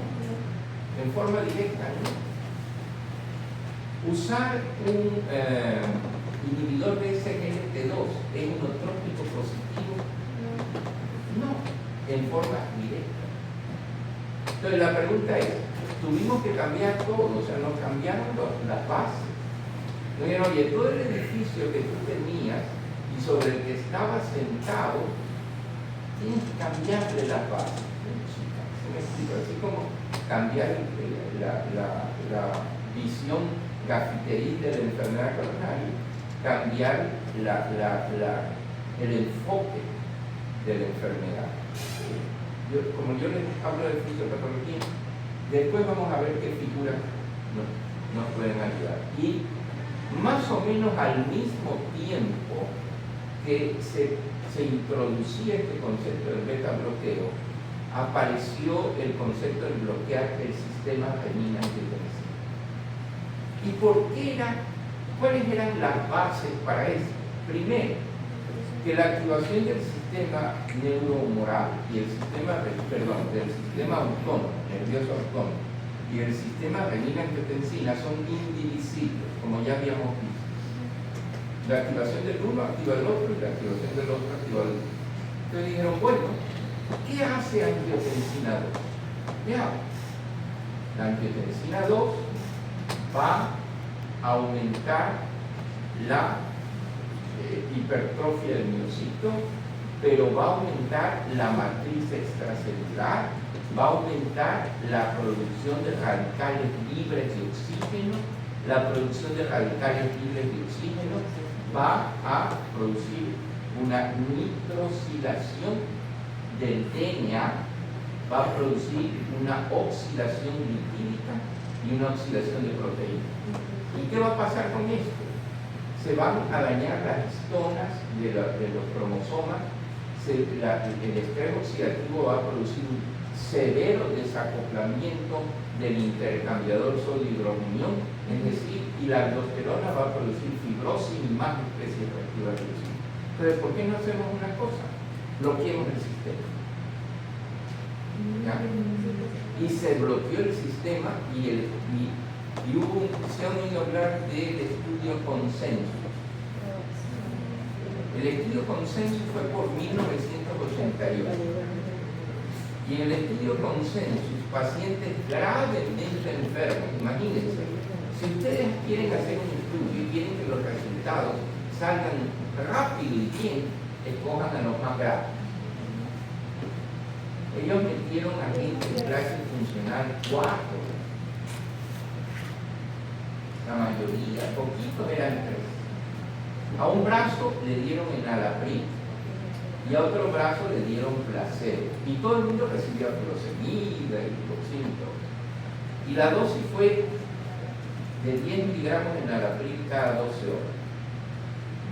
En forma directa, no. ¿Usar inhibidor de SGLT2 es inotrópico positivo? No, en forma directa. Entonces la pregunta es, tuvimos que cambiar todo, o sea, nos cambiaron las bases. Nos dijeron, oye, todo el edificio que tú tenías y sobre el que estabas sentado, tienes que cambiarle las bases. ¿Se me explica? Así como cambiar la visión gafiteril de la enfermedad coronaria, cambiar el enfoque de la enfermedad. Como yo les hablo de fisiopatología, después vamos a ver qué figuras nos pueden ayudar. Y más o menos al mismo tiempo que se introducía este concepto del beta bloqueo, apareció el concepto de bloquear el sistema renina-angiotensina. ¿Y por qué cuáles eran las bases para eso? Primero, que la activación del sistema neurohumoral y el sistema, del sistema autónomo, nervioso autónomo, y el sistema renina-angiotensina son indivisibles, como ya habíamos visto. La activación del uno activa el otro y la activación del otro activa el otro. Entonces dijeron, bueno, ¿qué hace angiotensina 2? Veamos. La angiotensina 2 va a aumentar la hipertrofia del miocito, pero va a aumentar la matriz extracelular, va a aumentar la producción de radicales libres de oxígeno, la producción de radicales libres de oxígeno va a producir una nitrosilación del DNA, va a producir una oxidación lipídica y una oxidación de proteínas. ¿Y qué va a pasar con esto? Se van a dañar las histonas de los cromosomas, el estrés oxidativo va a producir un severo desacoplamiento del intercambiador sodio-hidrogenón, es decir, y la aldosterona va a producir fibrosis y más especies reactivas de oxígeno. Entonces, ¿por qué no hacemos una cosa? Bloqueemos el sistema. ¿Ya? Y se bloqueó el sistema y se han oído hablar del estudio consenso. El estudio consenso fue por 1988. Y en el estudio consenso, pacientes gravemente enfermos, imagínense, si ustedes quieren hacer un estudio y quieren que los resultados salgan rápido y bien, escojan a los más graves. Ellos metieron a gente en clase funcional 4. La mayoría, poquitos eran 3. A un brazo le dieron enalapril y a otro brazo le dieron placebo. Y todo el mundo recibió furosemida y fluoxetina. Y la dosis fue de 10 miligramos de enalapril cada 12 horas.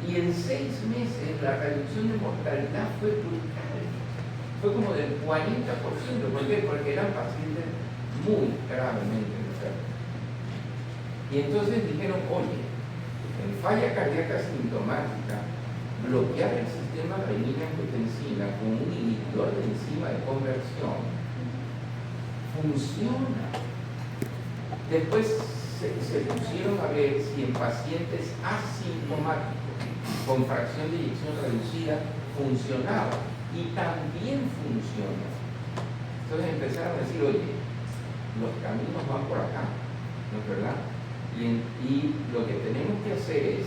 Y en 6 meses la reducción de mortalidad fue brutal. Fue como del 40%. ¿Por qué? Porque eran pacientes muy gravemente enfermos. Y entonces dijeron, oye, en falla cardíaca sintomática, bloquear el sistema renina-angiotensina con un inhibidor de enzima de conversión funciona. Después se pusieron a ver si en pacientes asintomáticos con fracción de eyección reducida funcionaba, y también funciona. Entonces empezaron a decir, oye, los caminos van por acá, ¿no es verdad? Y lo que tenemos que hacer es,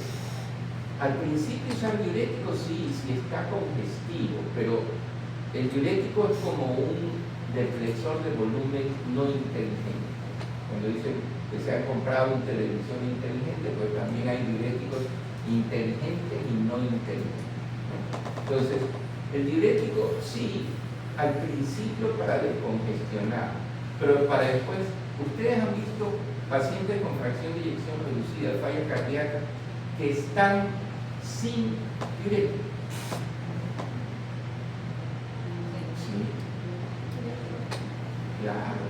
al principio usar diurético sí, si está congestivo, pero el diurético es como un deflexor de volumen no inteligente. Cuando dicen que se ha comprado un televisor inteligente, pues también hay diuréticos inteligentes y no inteligentes, ¿no? Entonces, el diurético sí, al principio para descongestionar, pero para después, ustedes han visto pacientes con fracción de eyección reducida, falla cardíaca, que están sin diurético. ¿Sí? Claro.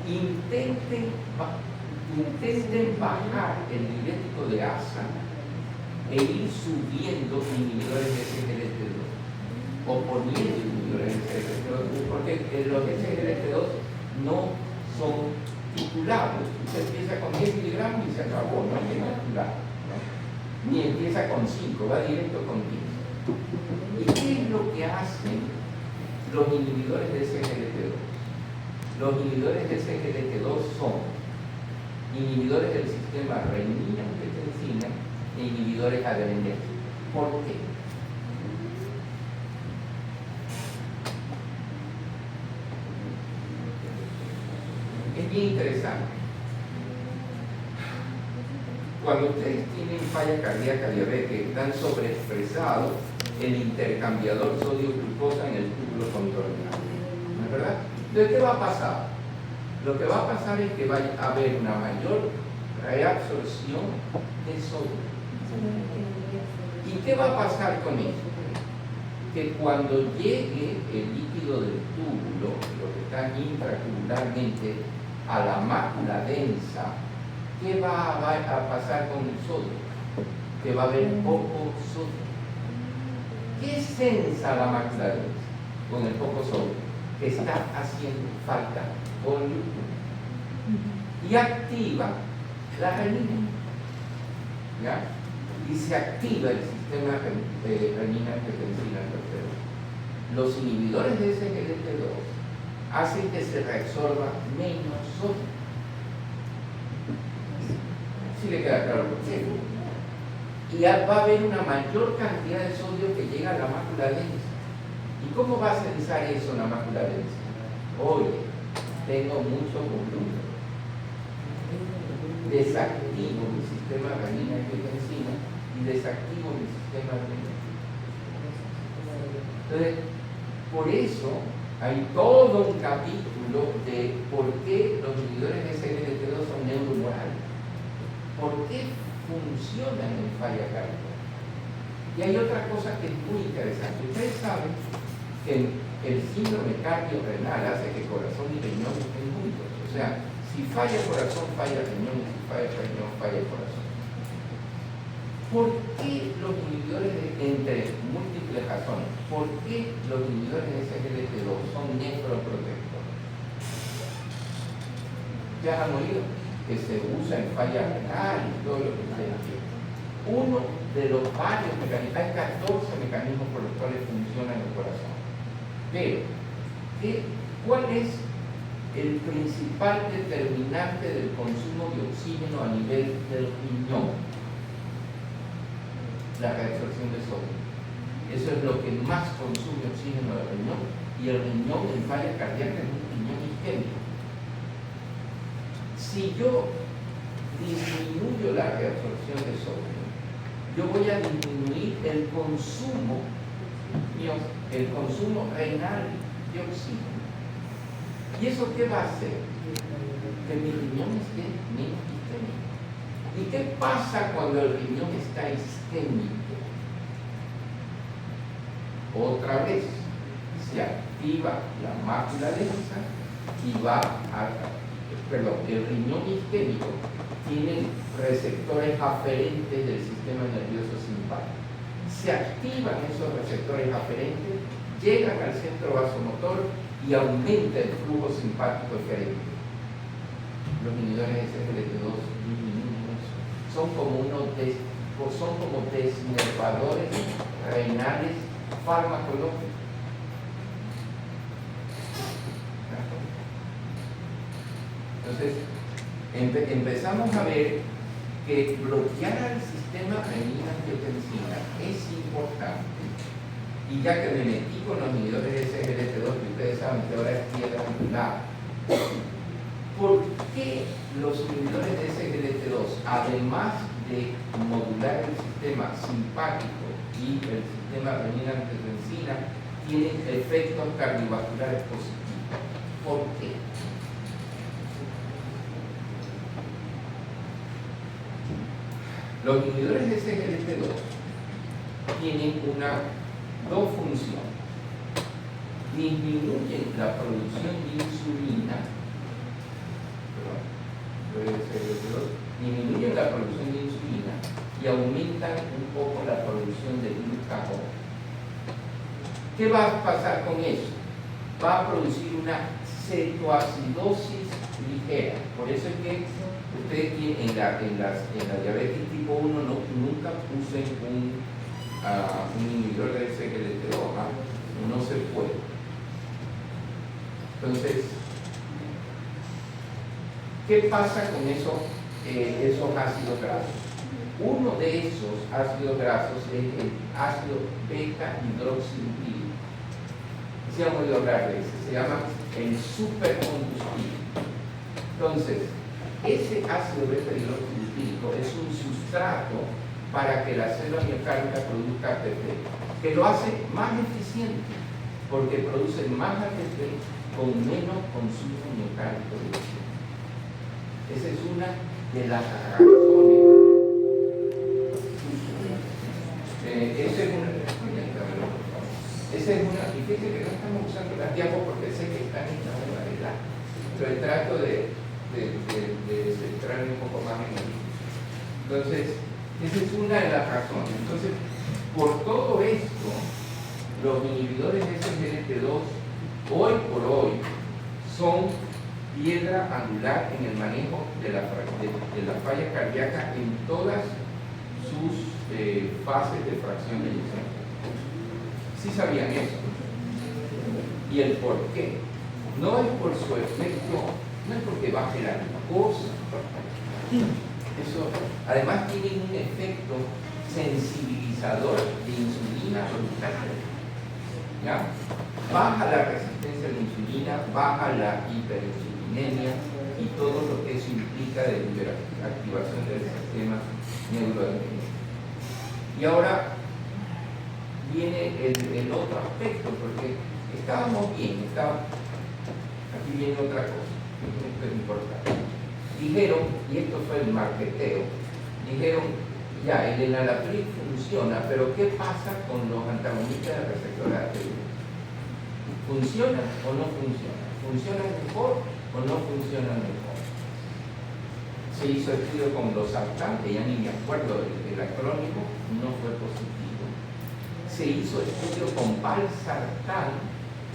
Intenten bajar el diurético de asa e ir subiendo inhibidores de SGLT2 o poniendo inhibidores de SGLT2, porque los SGLT2 no son titulables. Usted empieza con 10 miligramos y se acabó, no hay que titular, ¿no? ni empieza con 5, va directo con 10. ¿Y qué es lo que hacen los inhibidores de SGLT2? Los inhibidores de SGLT2 son inhibidores del sistema renina-angiotensina e inhibidores adrenérgicos. ¿Por qué? Es bien interesante. Cuando ustedes tienen falla cardíaca diabetes, están sobreexpresados el intercambiador sodio-glucosa en el túbulo contorsional. ¿No es verdad? Entonces, ¿qué va a pasar? Lo que va a pasar es que va a haber una mayor reabsorción de sodio. ¿Y qué va a pasar con eso? Que cuando llegue el líquido del túbulo, lo que está intracubularmente, a la mácula densa, ¿qué va a pasar con el sodio? Que va a haber poco sodio. ¿Qué sensa la mácula densa con el poco sodio? Que está haciendo falta volumen. Y activa la renina. ¿Ya? Y se activa el sistema renina-angiotensina. Los inhibidores de SGLT2 hacen que se reabsorba menos sodio. ¿Sí le queda claro por qué? Y va a haber una mayor cantidad de sodio que llega a la mácula densa. ¿Y cómo va a sensar eso la mácula densa? Oye, tengo mucho volumen. Desactivo mi sistema renina-angiotensina y desactivo mi sistema adrenérgico. Entonces, por eso hay todo un capítulo de por qué los inhibidores de SGLT2 son neuromorales. ¿Por qué funcionan en falla cardíaca? Y hay otra cosa que es muy interesante. Ustedes saben que el síndrome cardiorrenal hace que corazón y riñón estén juntos. O sea, si falla corazón, falla riñón, y si falla riñón, falla corazón. ¿Por qué los inhibidores entre múltiples razones? ¿Por qué los inhibidores de SGLT2 son nefroprotectores? Ya han oído que se usa en falla renal y todo lo que ustedes quieren. Uno de los varios mecanismos, hay 14 mecanismos por los cuales funciona el corazón. Pero, ¿cuál es el principal determinante del consumo de oxígeno a nivel del riñón? La reabsorción de sodio. Eso es lo que más consume oxígeno del riñón, y el riñón en falla cardíaca es un riñón isquémico. Si yo disminuyo la reabsorción de sodio, yo voy a disminuir el consumo renal de oxígeno. ¿Y eso qué va a hacer? Que mi riñón esté menos isquémico. ¿Y qué pasa cuando el riñón está isquémico? Otra vez se activa la mácula densa y el riñón isquémico tiene receptores aferentes del sistema nervioso simpático. Se activan esos receptores aferentes, llegan al centro vasomotor y aumenta el flujo simpático eferente. Los inhibidores de SGLT2 disminuyen eso. Son como desnervadores renales farmacológicos. Entonces, empezamos a ver que bloquear al sistema renina-angiotensina es importante. Y ya que me metí con los inhibidores de SGLT2, que ustedes saben que ahora es piedra angular, ¿por qué los inhibidores de SGLT2, además de modular el sistema simpático y el sistema renina-angiotensina, tienen efectos cardiovasculares positivos? ¿Por qué? Los inhibidores de SGLT2 tienen dos funciones. Disminuyen la producción de insulina, disminuyen la producción de insulina y aumentan un poco la producción de glucagón. ¿Qué va a pasar con eso? Va a producir una cetoacidosis ligera. Por eso es que ustedes tienen en la diabetes tipo 1 nunca usen un inhibidor de SGLT2, no se puede. Entonces, ¿qué pasa con esos ácidos grasos? Uno de esos ácidos grasos es el ácido beta-hidroxilipídico. Se han oído hablar de ese, se llama el supercombustible. Entonces, ese ácido beta-hidroxilipídico es un sustrato para que la célula miocárdica produzca ATP, que lo hace más eficiente, porque produce más ATP con menos consumo miocárdico de oxígeno. Esa es una de las razones. Esa es una, y fíjense que no estamos usando las diapos porque sé que están en la modalidad, pero trato de centrarme un poco más en ello. Entonces, esa es una de las razones. Entonces, por todo esto, los inhibidores de SGLT2 hoy por hoy son piedra angular en el manejo de la falla cardíaca en todas sus fases de fracción de eyección. Sí sabían eso. ¿Y el por qué? No es por su efecto, no es porque baje la glucosa. Eso, además tiene un efecto sensibilizador de insulina brutal. ¿Ya? Baja la resistencia a la insulina, baja la hiperinsulinemia y todo lo que eso implica de activación del sistema neuroendocrino. Y ahora viene el otro aspecto, porque estábamos bien, aquí viene otra cosa, esto es importante. Dijeron, y esto fue el marketeo, dijeron, ya, el enalapril funciona, pero ¿qué pasa con los antagonistas del receptor ATP? ¿Funciona o no funciona? ¿Funciona mejor o no funciona mejor? Se hizo estudio con los sartán, que ya ni me acuerdo del acrónimo, no fue positivo. Se hizo estudio con valsartán,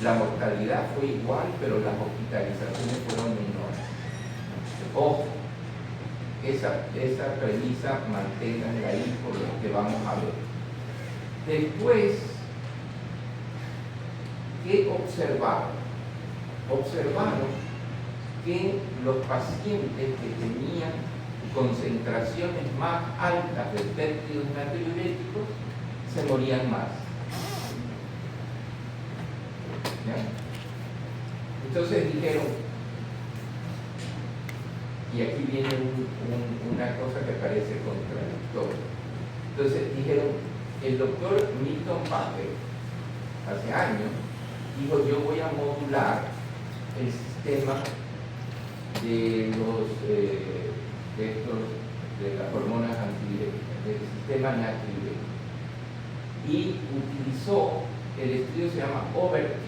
la mortalidad fue igual, pero las hospitalizaciones fueron menores. Ojo, esa premisa manténganla ahí por lo que vamos a ver. Después, ¿qué observaron? Observaron que los pacientes que tenían concentraciones más altas de péptidos natriuréticos se morían más. ¿Ya? Entonces dijeron, y aquí viene una cosa que parece contradictoria. Entonces dijeron, el doctor Milton Packer, hace años, dijo, yo voy a modular el sistema de las hormonas antidiuréticas, del sistema natriurético. Y utilizó, el estudio se llama OverQ,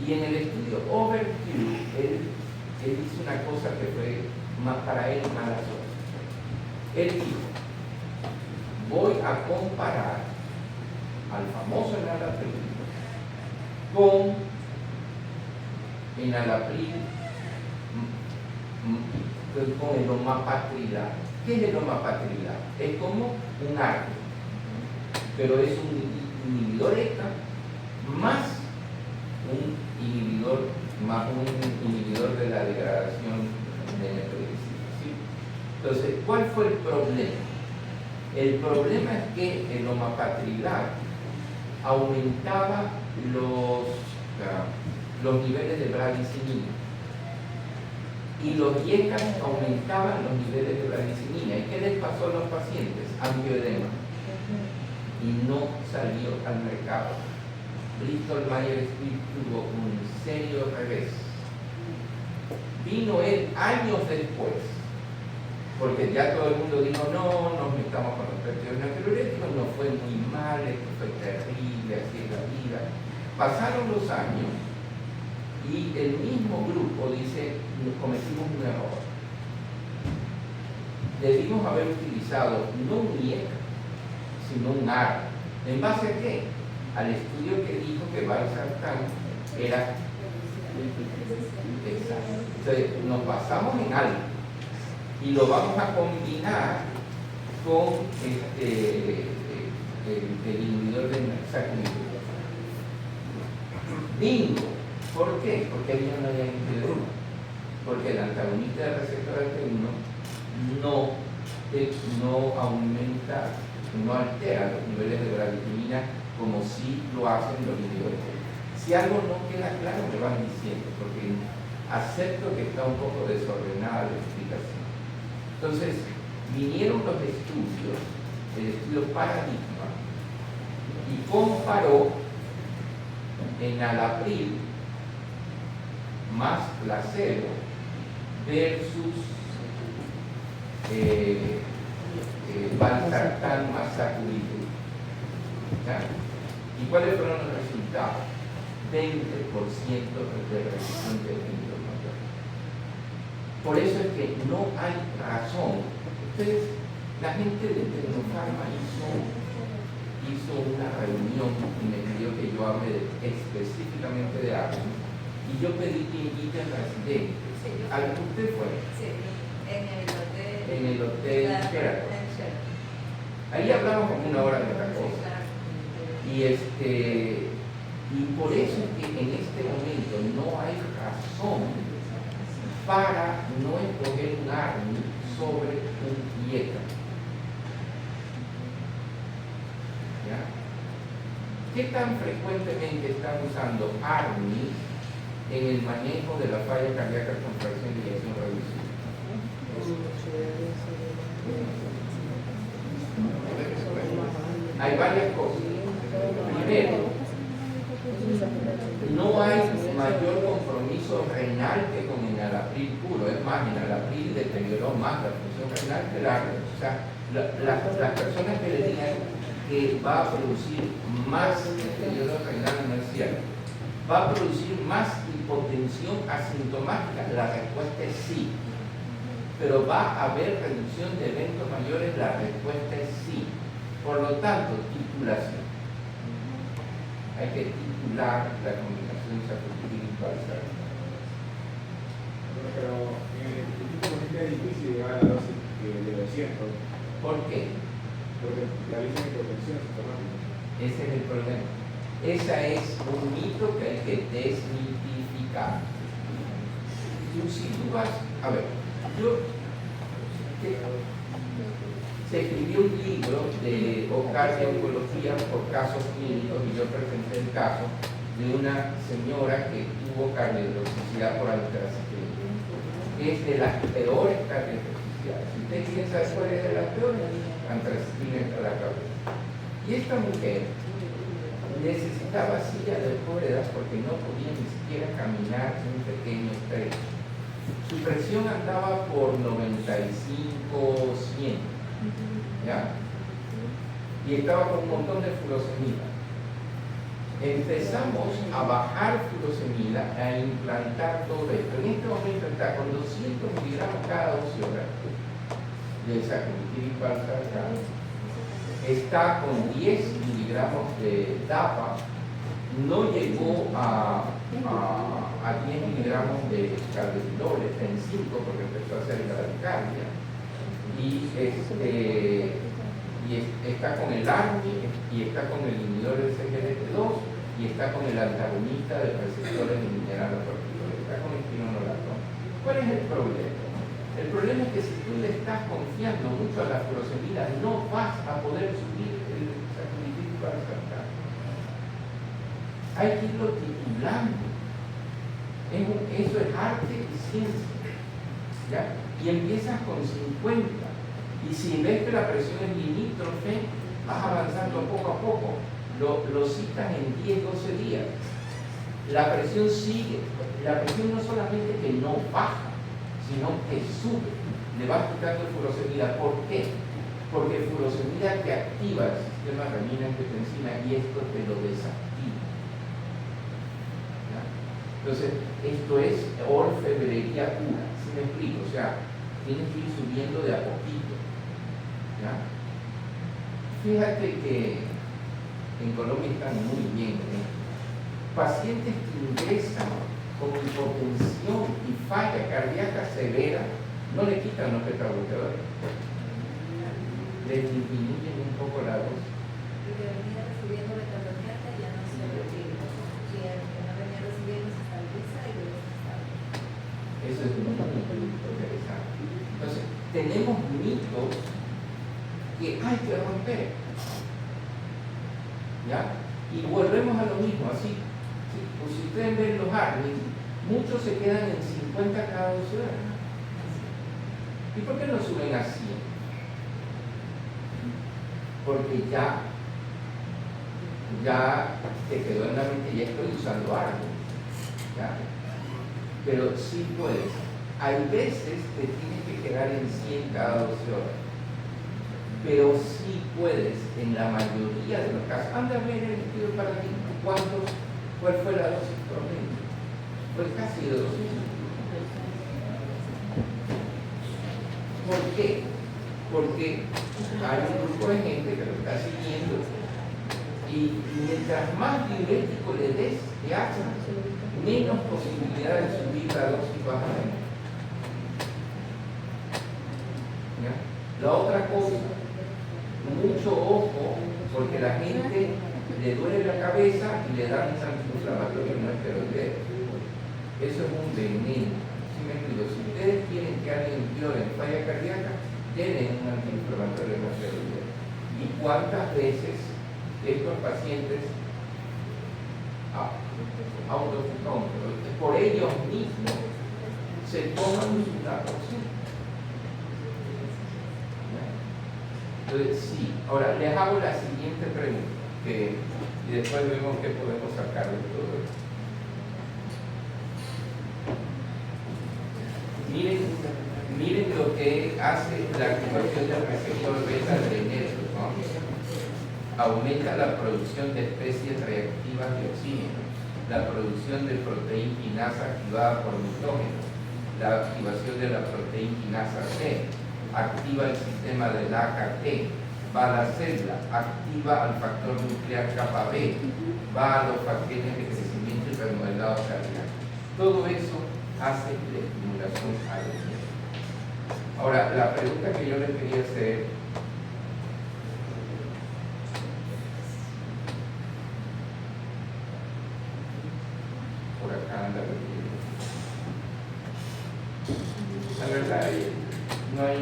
y en el estudio OverQ él hizo una cosa que fue para él mala suerte. Él dijo, voy a comparar al famoso enalapril con enalapril con el omapatrilal. ¿Qué es el omapatrilal? Es como un ARB, pero es un inhibidor ECA más un inhibidor de la degradación de neproexida, ¿sí? Entonces, ¿cuál fue el problema? El problema es que el omapatrilal aumentaba los niveles de bradicinina y los IECA aumentaban los niveles de bradicinina. ¿Y qué les pasó a los pacientes? Angioedema. Y no salió al mercado. Bristol Myers Squibb tuvo un serio revés. Vino él años después, porque ya todo el mundo dijo, no, nos metamos con los péptidos natriuréticos, nos fue muy mal, esto fue terrible, así es la vida. Pasaron los años y el mismo grupo dice, cometimos un error. Debimos haber utilizado no un IECA, sino un ARB. ¿En base a qué? Al estudio que dijo que valsartán era exacto. Entonces nos basamos en algo y lo vamos a combinar con el inhibidor de sacudido. Bingo. ¿Por qué? Porque ahí no hay inhibidor. Porque el antagonista del receptor AT1 no aumenta, no altera los niveles de bradycardia como si lo hacen los inhibidores. Si algo no queda claro, me van diciendo, porque acepto que está un poco desordenada la explicación. Entonces, vinieron los estudios, el estudio Paradigma, y comparó enalapril más placebo versus valsartán más sacubitril. ¿Y cuáles fueron los resultados? 20% de reducción de endometriosis. Por eso es que no hay razón. Ustedes, la gente de Tecnofarma hizo una reunión y me pidió que yo hable específicamente de ARNI, y yo pedí que inviten residentes. ¿Al que usted fue? Sí, en el hotel Sheraton. Ahí hablamos como una hora de otra cosa. Y por eso es que en este momento no hay razón para no escoger un ARNI sobre un IECA. ¿Ya? ¿Qué tan frecuentemente están usando ARNI en el manejo de la falla cardíaca con fracción de eyección reducida? Hay varias cosas. Primero, no hay mayor compromiso renal que con enalapril puro. Es más, enalapril deterioró más la función renal que la. O sea, las personas que le digan que va a producir más deterioro renal no es cierto. ¿Va a producir más hipotensión asintomática? La respuesta es sí. Pero ¿va a haber reducción de eventos mayores? La respuesta es sí. Por lo tanto, titulación. Hay que titular la combinación sacubitril y valsartán. Pero en el instituto es difícil llegar a la dosis de 200. ¿Por qué? Porque la lista de hipertensión es automática. Ese es el problema. Esa es un mito que hay que desmitificar. Si tú vas, a ver, se escribió un libro de cardio-oncología por casos clínicos y yo presenté el caso de una señora que tuvo cardiotoxicidad por antraciclina. Es de las peores cardiotoxicidades. Si usted quiere saber cuál es de las peores, antraciclina está a la cabeza. Y esta mujer necesitaba silla de ruedas porque no podía ni siquiera caminar un pequeño trecho. Su presión andaba por 95-100. ¿Ya? Y estaba con un montón de furosemida. Empezamos a bajar furosemida, a implantar todo esto. En este momento está con 200 miligramos cada 12 horas de sacubitril y valsartán. Está con 10 miligramos de DAPA. No llegó a 10 miligramos de carvedilol, está en 5 porque empezó a hacer bradicardia. Y está con el ARNI, y está con el inhibidor del CGRP2, y está con el antagonista de receptores de mineralocorticoides, está con el quinololatón. ¿Cuál es el problema? El problema es que si tú le estás confiando mucho a la furosemida, no vas a poder subir el sacubitril y valsartán. Hay que irlo titulando. Eso es arte y ciencia. ¿Ya? Y empiezas con 50. Y si ves que la presión es limítrofe, vas avanzando poco a poco. Lo citan en 10-12 días. La presión sigue. La presión no solamente que no baja, sino que sube. Le vas quitando furosemida. ¿Por qué? Porque furosemida te activa el sistema renina-angiotensina y esto te lo desactiva. ¿Ya? Entonces, esto es orfebrería pura. ¿Sí me explico? O sea, tienes que ir subiendo de a poquito. ¿Ya? Fíjate que en Colombia están muy bien en esto. pacientes que ingresan con hipotensión y falla cardíaca severa, no le quitan los beta-bloqueadores, le disminuyen un poco la dosis. Y que venía recibiendo beta-bloqueante ya no se recibe. Si el que no venía recibiendo se estabiliza y luego se estabiliza. Eso es muy interesante. Entonces, tenemos mitos que hay que romper. ¿Ya? Y volvemos a lo mismo, así. Pues si ustedes ven los ARNIs, muchos se quedan en 50 cada 12 horas. ¿Y por qué no suben a 100? Porque ya te quedó en la mente, ya estoy usando ARNIs. ¿Ya? Pero sí puedes. Hay veces que tienes que quedar en 100 cada 12 horas. Pero sí puedes, en la mayoría de los casos. Anda a ver el estudio de paradigma. ¿Cuál fue la dosis promedio? Fue casi de 200. ¿Por qué? Porque hay un grupo de gente que lo está siguiendo y mientras más diurético le des de hacha, menos posibilidad de subir la dosis baja de él. La otra cosa, mucho ojo, porque la gente le duele la cabeza y le dan un antiinflamatorio no esteroideo. Eso es un veneno. ¿Sí me explico? Si ustedes quieren que alguien viole en falla cardíaca, tienen un antiinflamatorio no esteroideo. ¿Y cuántas veces estos pacientes por ellos mismos se toman su naproxeno? Entonces, sí. Ahora, les hago la siguiente pregunta, y después vemos qué podemos sacar de todo esto. Miren lo que hace la activación del receptor beta-adrenérgico, ¿no? Aumenta la producción de especies reactivas de oxígeno, la producción de proteína quinasa activada por mitógeno, la activación de la proteína quinasa C, activa el sistema del AKT, va a la célula, activa al factor nuclear kappa B, va a los factores de crecimiento y remodelado cardíaco. Todo eso hace la estimulación adrenérgica. Ahora, la pregunta que yo les quería hacer, por acá anda la verdad, no hay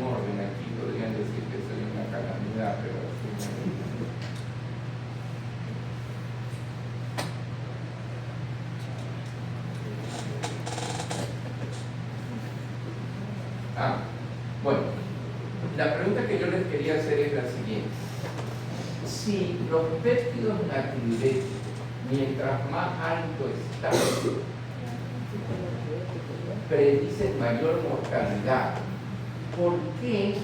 orden aquí, podrían decir que soy una calamidad, pero bueno, la pregunta que yo les quería hacer es la siguiente. Si los péptidos natriuréticos, mientras más alto están, predicen mayor mortalidad, ¿por qué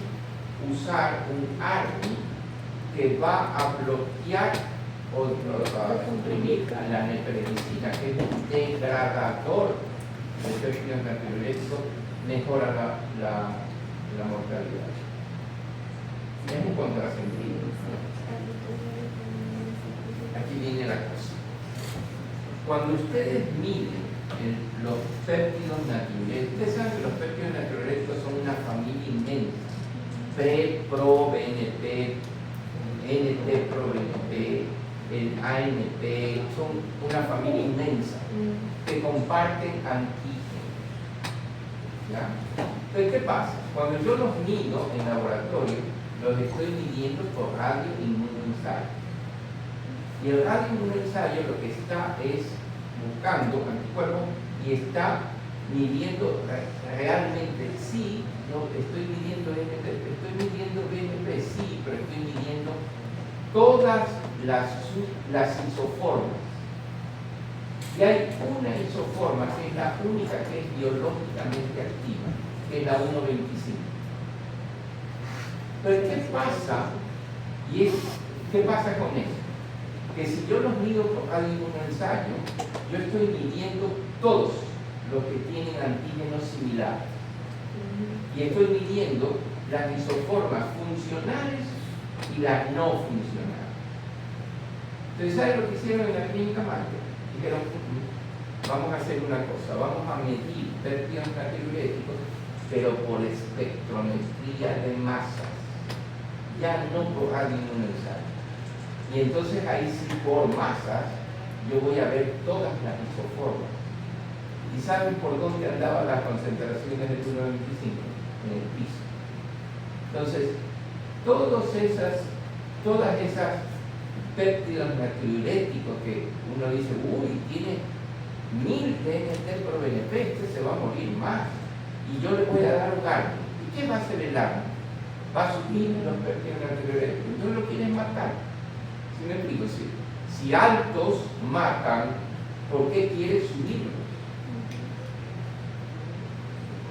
usar un ARNI que va a bloquear o a suprimir la nefredicina, que es un degradador de péptidos natriuréticos, mejora la mortalidad? Es un contrasentido. Aquí viene la cosa. Cuando ustedes miden los péptidos natriuréticos, ustedes saben que los péptidos natriuréticos son una familia inmensa: Pre, Pro, BNP, NT, Pro, BNP, el ANP, son una familia inmensa que comparten antígenos. ¿Ya? Entonces, ¿qué pasa? Cuando yo los mido en laboratorio, los estoy midiendo por radioinmunoensayo. Y el radioinmunoensayo lo que está es buscando anticuerpos y está midiendo realmente, sí, no estoy midiendo NT, estoy midiendo BNP, sí, pero estoy midiendo todas las isoformas. Y hay una isoforma que es la única que es biológicamente activa, que es la 1,25. Pero ¿qué pasa? ¿Qué pasa con eso? Que si yo los mido por radioinmunoensayo, yo estoy midiendo todos los que tienen antígenos similares. Y estoy midiendo las isoformas funcionales y las no funcionales. Entonces, ¿sabes lo que hicieron en la clínica Mayo? Dijeron, vamos a hacer una cosa, vamos a medir pérdidas natriuréticos, pero por espectrometría de masas, ya no por radioinmunoensayo. Y entonces ahí sí por masas yo voy a ver todas las isoformas. ¿Y saben por dónde andaban las concentraciones del 1,25? En el piso. Entonces, todas esas péptidos natriuréticos que uno dice, uy, tiene 1000 DNT por BNP, este se va a morir más. Y yo le voy a dar un arma. ¿Y qué va a hacer el arma? Va a subir los péptidos natriuréticos. Entonces lo quieren matar. ¿Sí me explico? Si altos matan, ¿por qué quiere subirlos?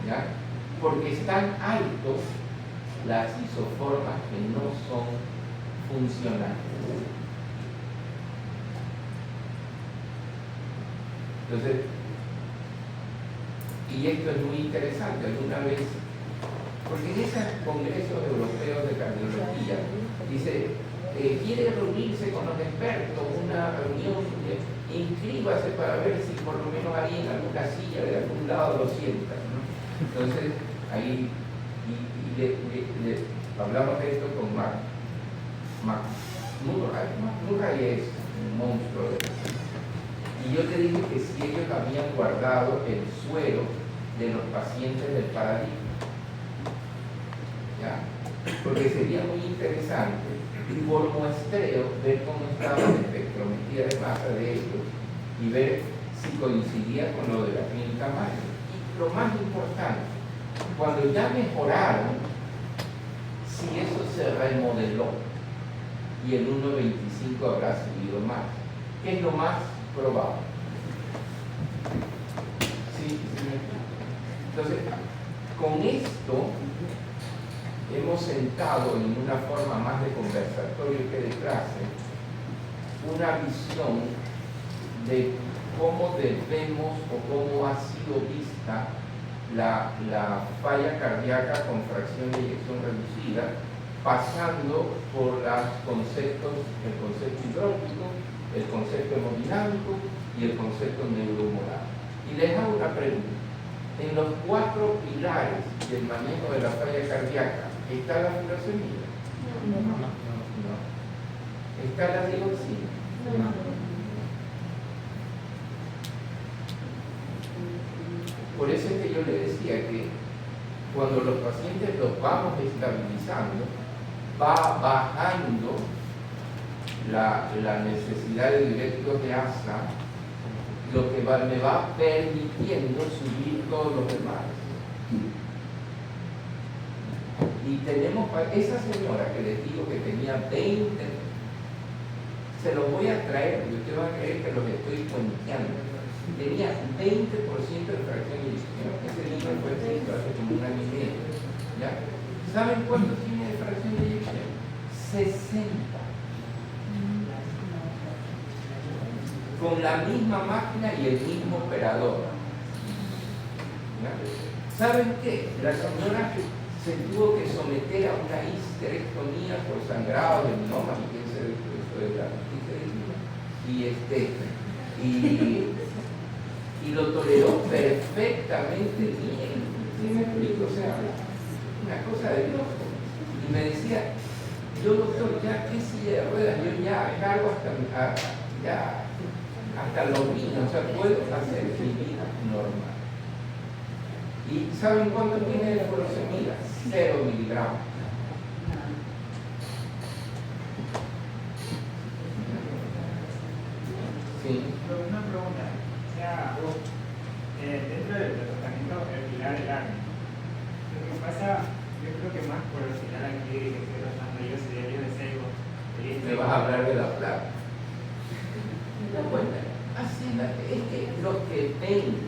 ¿Ya? Porque están altos las isoformas que no son funcionales. Entonces, y esto es muy interesante, alguna vez, porque en esos congresos europeos de cardiología, dice, quiere reunirse con los expertos, una reunión, inscríbase para ver si por lo menos alguien en alguna silla de algún lado lo sienta, ¿no? Entonces, ahí hablamos de esto con Mark Murray es un monstruo de eso. Y yo te dije que si ellos habían guardado el suero de los pacientes del paradigma, ¿ya? Porque sería muy interesante por muestreo ver cómo estaba la espectrometría de masa de ellos y ver si coincidía con lo de la clínica Mayo. Y lo más importante, cuando ya mejoraron, si eso se remodeló y el 1,25 habrá subido más, ¿qué es lo más probable? ¿Sí? Entonces, con esto hemos sentado en una forma más de conversatorio que de clase una visión de cómo debemos o cómo ha sido vista la falla cardíaca con fracción de eyección reducida, pasando por el concepto hidrólogos, el concepto hemodinámico y el concepto neurohumoral. Y les hago una pregunta. En los 4 pilares del manejo de la falla cardíaca, ¿está la furosemida? No. ¿Está la digoxina? No. Por eso es que yo le decía que cuando los pacientes los vamos estabilizando, va bajando la necesidad de diuréticos de asa, lo que me va permitiendo subir todos los demás. Y tenemos esa señora que les digo que tenía 20, se los voy a traer, porque ustedes van a creer que los estoy cuenteando. Tenía 20% de fracción de eyección. Ese libro fue escrito hace como 1 año y medio. ¿Ya? ¿Saben cuánto tiene de fracción de eyección? 60. Con la misma máquina y el mismo operador. ¿Ya? ¿Saben qué? La señora se tuvo que someter a una histerectomía por sangrado de mioma, y quién se eso de la histerectomía. Y lo toleró perfectamente bien. ¿Sí me explico? O sea, una cosa de loco. Y me decía, yo doctor, ya qué silla de ruedas, yo ya cargo hasta los niños, o sea, puedo hacer mi vida normal. ¿Y saben cuánto tiene de furosemida? 0 miligramos. Sí. Una pregunta. O sea, dentro del tratamiento pilar del ARNI, lo que pasa, yo creo que más por el final aquí que estoy tratando yo sería el de Seibo. Me vas a hablar de la plata. Bueno, así es que los que ven,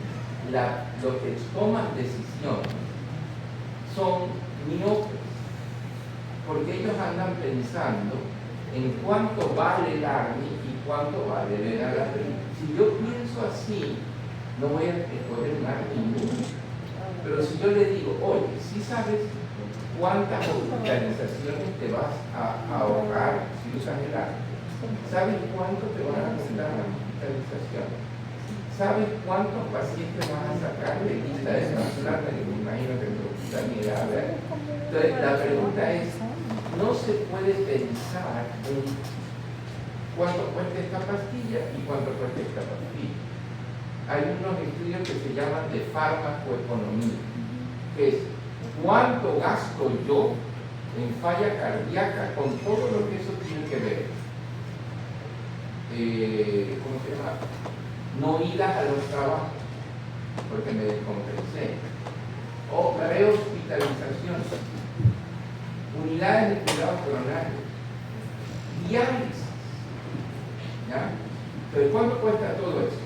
los que toman decisiones son miopes, porque ellos andan pensando en cuánto vale el ARNI y cuánto vale el enalapril. Si yo pienso así, no voy a escoger un ARNI. Pero si yo le digo, oye, ¿sí sabes cuántas hospitalizaciones te vas a ahorrar si usas el ARNI? ¿Sabes cuánto te van a costar hospitalización. ¿Sabes cuántos pacientes vas a sacar de lista de trasplante? Me imagino que tu hospital ni la ver. Entonces, la pregunta es, no se puede pensar en cuánto cuesta esta pastilla y cuánto cuesta esta pastilla. Hay unos estudios que se llaman de farmacoeconomía, que es cuánto gasto yo en falla cardíaca con todo lo que eso tiene que ver. ¿Cómo se llama? No idas a los trabajos porque me descompensé, o rehospitalización, unidades de cuidados coronarios, diálisis, ¿ya? Entonces, ¿cuánto cuesta todo eso?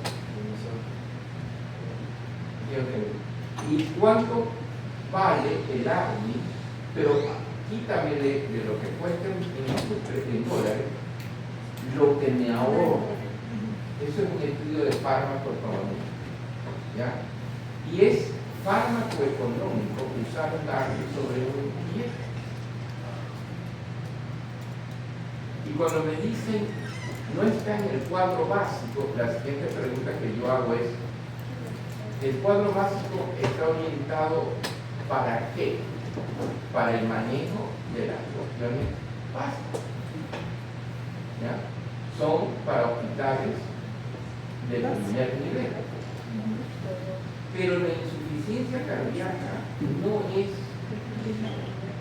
¿Y cuánto vale el ARNI? Pero quítame de lo que cuesta en dólares lo que me ahorro. Eso es un estudio de farmacoeconomía, ¿ya? Y es farmacoeconómico usar un ARNI sobre un billete. Y cuando me dicen no está en el cuadro básico, la siguiente pregunta que yo hago es: ¿el cuadro básico está orientado para qué? Para el manejo de las cuestiones básicas, ¿ya? Son para hospitales de primer nivel. Pero la insuficiencia cardíaca no es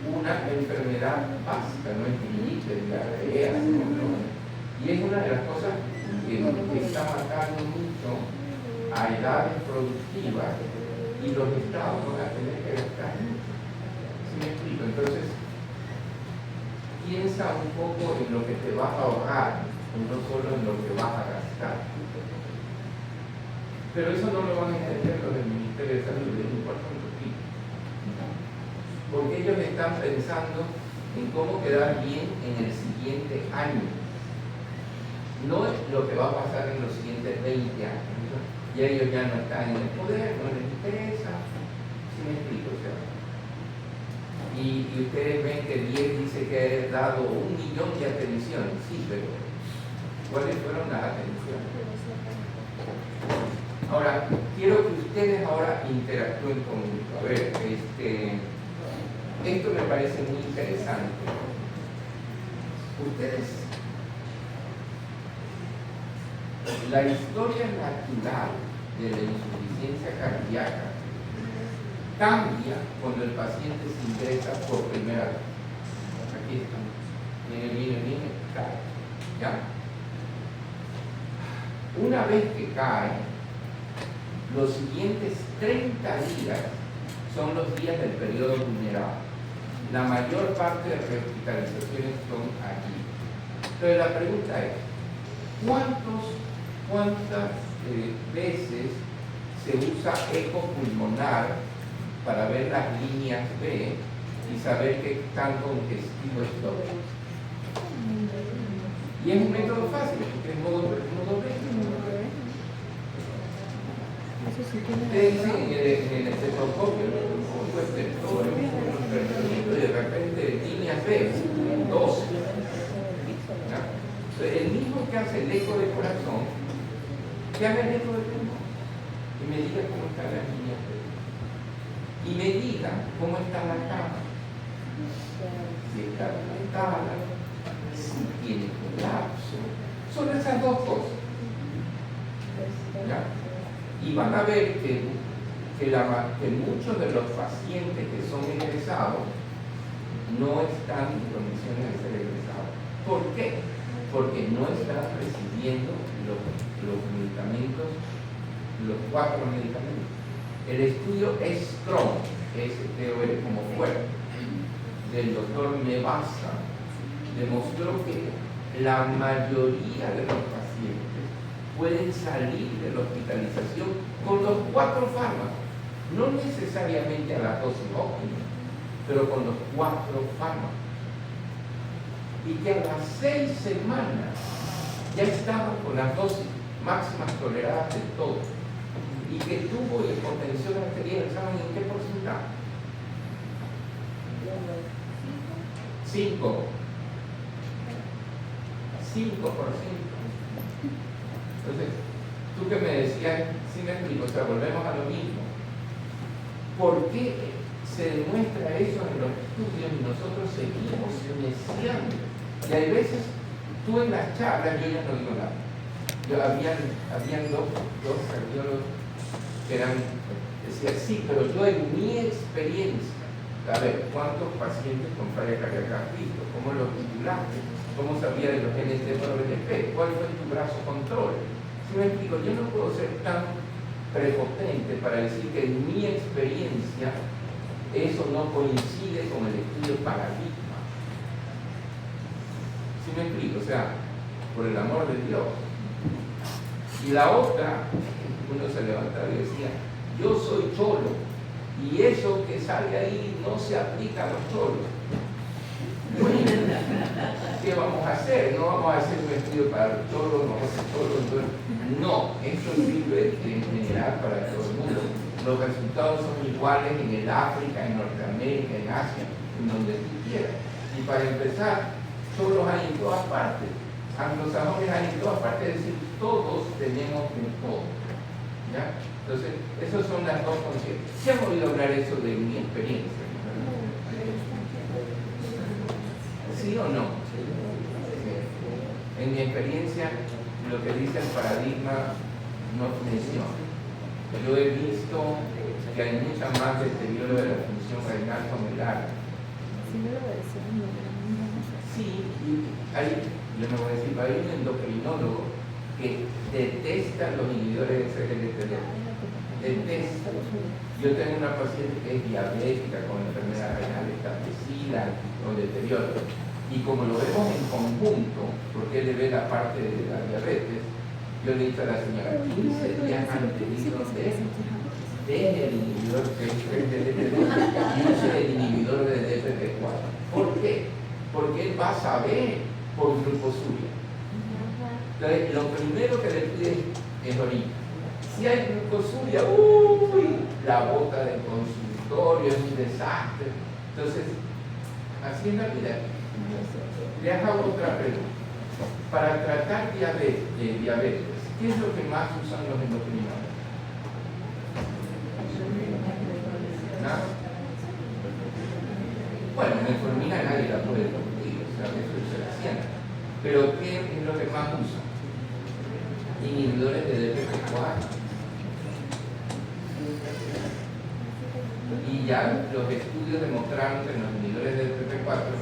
una enfermedad básica, no es gripe, diarrea, y es una de las cosas que está matando mucho a edades productivas y los estados van a tener que gastar mucho. ¿Sí me explico? Entonces, piensa un poco en lo que te vas a ahorrar, no solo en lo que vas a gastar. Pero eso no lo van a entender los del Ministerio de Salud, les importa un poquito. Porque ellos están pensando en cómo quedar bien en el siguiente año. No es lo que va a pasar en los siguientes 20 años. Y ellos ya no están en el poder, no les interesa. ¿Sí me explico? O sea, y ustedes ven que 10 dice que ha dado 1 millón de atenciones. Sí, pero ¿cuáles fueron las atenciones? Ahora, quiero que ustedes ahora interactúen conmigo. A ver, esto me parece muy interesante. Ustedes, la historia natural de la insuficiencia cardíaca cambia cuando el paciente se ingresa por primera vez. Aquí está. Viene, cae. ¿Ya? Una vez que cae, los siguientes 30 días son los días del periodo vulnerable. La mayor parte de rehospitalizaciones son aquí. Entonces la pregunta es, ¿cuántas veces se usa eco pulmonar para ver las líneas B y saber qué tan congestivo estoy? Y es un método fácil, porque es modo B. Ustedes dicen en el estetoscopio, un estetoscopio, y de repente líneas B, 12. El mismo que hace el eco de corazón, que haga el eco de pulmón y me diga cómo están las líneas B. Y me diga cómo está la cama. Si está levantada, si tiene colapso. Son esas dos cosas. ¿Ya? Y van a ver que muchos de los pacientes que son egresados no están en condiciones de ser egresados. ¿Por qué? Porque no están recibiendo los medicamentos, los 4 medicamentos. El estudio Strong, STOR como fuerte, del doctor Nevasa, demostró que la mayoría de los pacientes pueden salir de la hospitalización con los 4 fármacos, no necesariamente a la dosis óptima, pero con los 4 fármacos. Y que a las 6 semanas ya estaban con las dosis máximas toleradas de todo. Y que tuvo hipotensión arterial, ¿saben en qué porcentaje? 5%. Entonces, tú que me decías, sí me explico, o sea, volvemos a lo mismo. ¿Por qué se demuestra eso en los estudios y nosotros seguimos iniciando? Y hay veces, tú en las charlas, yo ya no digo nada. Habían dos cardiólogos que decían, sí, pero yo en mi experiencia, a ver, ¿cuántos pacientes con falla cardíaca has visto? ¿Cómo los titulaste? ¿Cómo sabía de los NT por BNP? ¿Cuál fue tu brazo control? Si me explico, yo no puedo ser tan prepotente para decir que en mi experiencia eso no coincide con el estudio paradigma. ¿Sí me explico? O sea, por el amor de Dios. Y la otra, uno se levantaba y decía, yo soy cholo, y eso que sale ahí no se aplica a los cholos. Bueno, ¿qué vamos a hacer? No vamos a hacer un estudio para los cholos, no vamos a hacer cholos, entonces, no, eso sirve en general para todo el mundo. Los resultados son iguales en el África, en Norteamérica, en Asia, en donde tú quieras. Y para empezar, cholos hay en todas partes. Anglosajones hay en todas partes, es decir, todos tenemos de todo. ¿Ya? Entonces, esas son las dos conciencias. ¿Se han oído hablar eso de mi experiencia? ¿Sí o no? En mi experiencia, lo que dice el paradigma no funciona. Yo he visto que hay mucha más deterioro de la función renal con el ARA. Sí, yo no voy a decir, hay un endocrinólogo que detesta los inhibidores de SGLT2. Detesta. Yo tengo una paciente que es diabética con enfermedad renal establecida, con deterioro. Y como lo vemos en conjunto, porque él le ve la parte de la diabetes, yo le he dicho a la señora, 15 días antes deje el inhibidor de SGLT2 y use el inhibidor de DPP4. ¿Por qué? Porque él va a saber por glucosuria. Entonces, lo primero que le pide es orina. Si hay glucosuria, la bota del consultorio es un desastre. Entonces, así es la vida. Le hago otra pregunta. Para tratar diabetes, ¿qué es lo que más usan los endocrinólogos? ¿Nada? Bueno, metformina nadie la puede convertir, o sea, eso se la sienta. Pero ¿qué es lo que más usan? Inhibidores de DPP4. Y ya los estudios demostraron que los inhibidores de DPP4